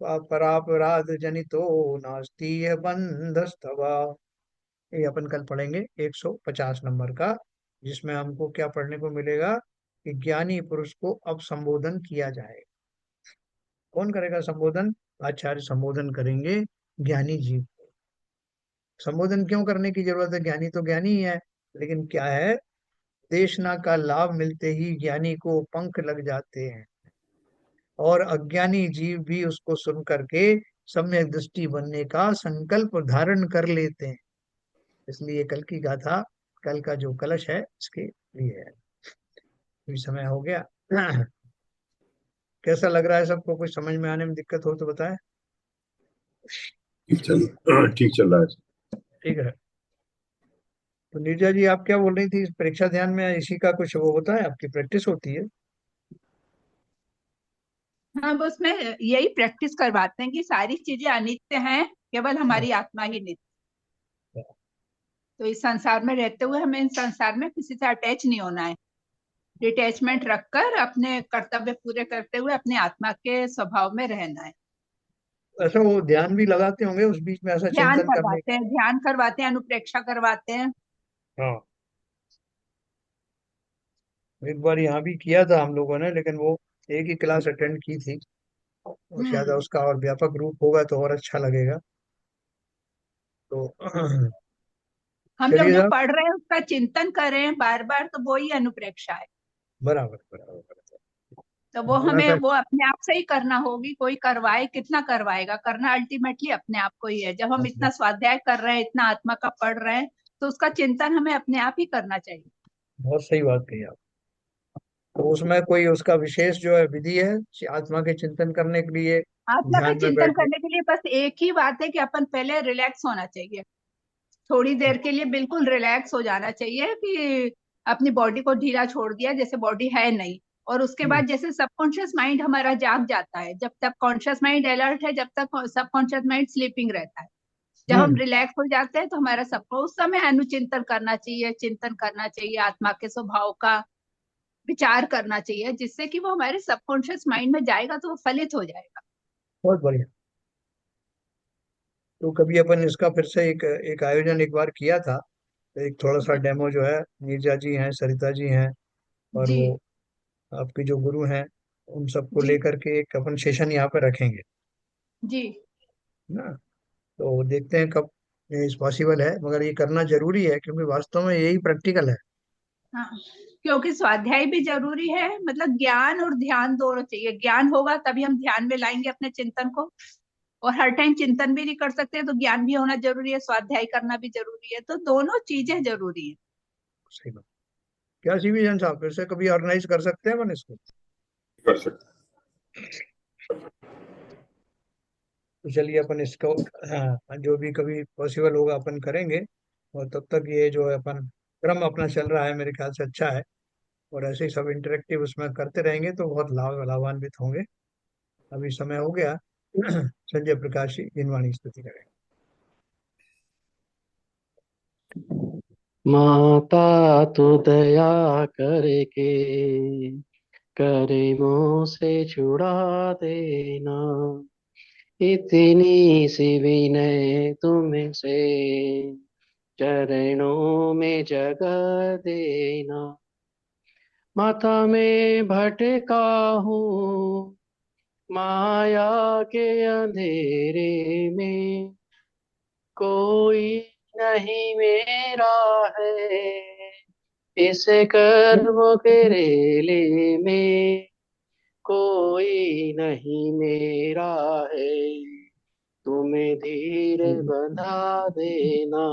परापराध जनितो नास्ति यह बंधस्तवा। ये अपन कल पढ़ेंगे 150 नंबर का, जिसमें हमको क्या पढ़ने को मिलेगा कि ज्ञानी पुरुष को अब संबोधन किया जाए। कौन करेगा संबोधन? आचार्य संबोधन करेंगे ज्ञानी जी। संबोधन क्यों करने की जरूरत है? ज्ञानी तो ज्ञानी ही है, लेकिन क्या है, देशना का लाभ मिलते ही ज्ञानी को पंख लग जाते हैं, और अज्ञानी जीव भी उसको सुन करके सम्यक दृष्टि बनने का संकल्प धारण कर लेते हैं। इसलिए कल की गाथा, कल का जो कलश है इसके लिए है। अभी समय हो गया। कैसा लग रहा है सबको? कुछ समझ में आने में दिक्कत हो तो बताएं। ठीक चल रहा है। ठीक है। तो नीरजा जी, आप क्या बोल रही थी? इस परीक्षा ध्यान में इसी का कुछ वो होता है, आपकी प्रैक्टिस होती है? हाँ, वो उसमें यही प्रैक्टिस करवाते हैं कि सारी चीजें अनित्य हैं, केवल हाँ, हमारी आत्मा ही नित्य। तो इस संसार में रहते हुए हमें इस संसार में किसी से अटैच नहीं होना है। डिटैचमेंट रखकर अपने कर्तव्य पूरे करते हुए अपने आत्मा के स्वभाव में रहना है। ऐसा वो ध्यान भी लगाते होंगे उस बीच में, ऐसा ध्यान चिंतन करने करवाते हैं, ध्यान करवाते हैं, अनुप्रेक्षा करवाते हैं। का? हाँ, एक बार यहाँ भी किया था हम लोगों ने, लेकिन वो एक ही क्लास अटेंड की थी, और शायद हम्म। उसका और व्यापक रूप होगा तो और अच्छा लगेगा। तो हम लोग चलिए जो साहब। पढ़ रहे हैं उसका चिंतन करें बार बार, तो वो ही अनुप्रेक्षा है। बराबर बराबर बराबर। तो वो भावना हमें का। वो अपने आप से ही करना होगी। कोई करवाए, कितना करवाएगा? करना अल्टीमेटली अपने आप को ही है। जब हम इतना स्वाध्याय कर रहे हैं, इतना आत्मा का पढ़ रहे हैं, तो उसका चिंतन हमें अपने आप ही करना चाहिए। बहुत सही बात कही आप। तो उसमें कोई उसका विशेष जो है विधि है आत्मा के चिंतन करने के लिए, आत्मा का ध्यान में चिंतन बैठने? करने के लिए बस एक ही बात है कि अपन पहले रिलैक्स होना चाहिए। थोड़ी देर के लिए बिल्कुल रिलैक्स हो जाना चाहिए कि अपनी बॉडी को ढीला छोड़ दिया, जैसे बॉडी है नहीं। और उसके हम्म, बाद जैसे सबकॉन्शियस माइंड हमारा जाग जाता है, जब तक कॉन्शियस माइंड अलर्ट है, जब तक सबकॉन्शियस माइंड स्लीपिंग रहता है। जब हम हम्म। रिलैक्स हो जाते हैं तो हमारा सबको उस समय अनुचिंतन करना चाहिए, चिंतन करना चाहिए, आत्मा के स्वभाव का विचार करना चाहिए, जिससे कि वो हमारे सबकॉन्शियस माइंड में जाएगा तो वो फलित हो जाएगा। बहुत बढ़िया। तो कभी अपन इसका फिर से एक एक आयोजन एक बार किया था, तो एक थोड़ा सा डेमो जो है, नीरजा जी हैं, सरिता जी हैं, और जी। वो आपके जो गुरु हैं, उन सबको जी। लेकर के एक अपन सेशन यहाँ पे रखेंगे जी। ना। तो देखते हैं कब ये पॉसिबल है, मगर ये करना जरूरी है क्योंकि वास्तव में यही प्रैक्टिकल है। हाँ, क्योंकि स्वाध्याय भी जरूरी है। मतलब ज्ञान और ध्यान दोनों चाहिए। ज्ञान होगा तभी हम ध्यान में लाएंगे अपने चिंतन को। और हर टाइम चिंतन भी नहीं कर सकते, तो ज्ञान भी होना जरूरी है, स्वाध्याय करना भी जरूरी है। तो दोनों चीजें जरूरी है। सही बात। क्या सीवी साहब, फिर से कभी ऑर्गेनाइज कर सकते हैं अपन इसको? कर सकते तो चलिए अपन इसको, हाँ, जो भी कभी पॉसिबल होगा अपन करेंगे। और तब तक ये जो है अपन क्रम अपना चल रहा है, मेरे ख्याल से अच्छा है। और ऐसे ही सब इंटरेक्टिव उसमें करते रहेंगे तो बहुत लाभान्वित होंगे। अभी समय हो गया। संजय प्रकाश जी जिनवाणी स्तुति करें। माता तू दया करके करे मुँह से छुड़ा देना, इतनी सी विनय तुम्हें से चरणों में जगह देना। माता में भटका हूँ माया के अंधेरे में, कोई नहीं मेरा है इस कर्म के रेले में, कोई नहीं मेरा है तुम्हें धीरे बंधा देना।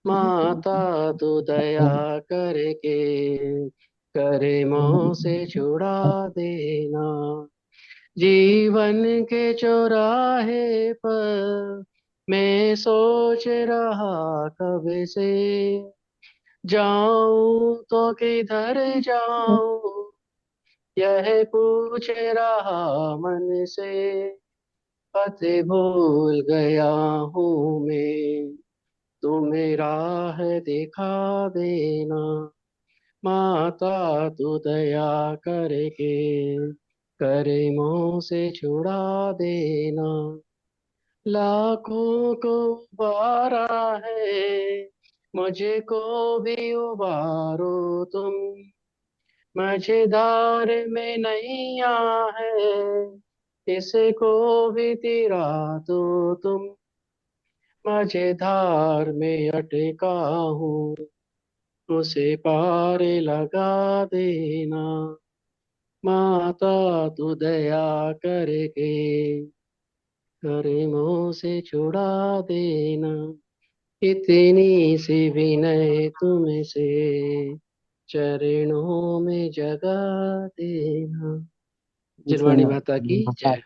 माता तू दया करके करे मुँह से छुड़ा देना, जीवन के चौराहे पर मैं सोच रहा कब से, जाऊं तो किधर जाऊं यह पूछ रहा मन से, पथ भूल गया हूँ मैं तुम्हें राह दिखा देना। माता तू दया करके करे मुँह से छुड़ा देना, लाखों को उबारा है मुझे को भी उबारो तुम, मझधार में नैया है इसको भी तिरा दो तुम, मझधार में अटका हूँ उसे पार लगा देना। माता तू दया करके करे मुँह से छुड़ा देना, इतनी सी विनय तुमसे चरणों में जगा देना। जिनवाणी माता की जय।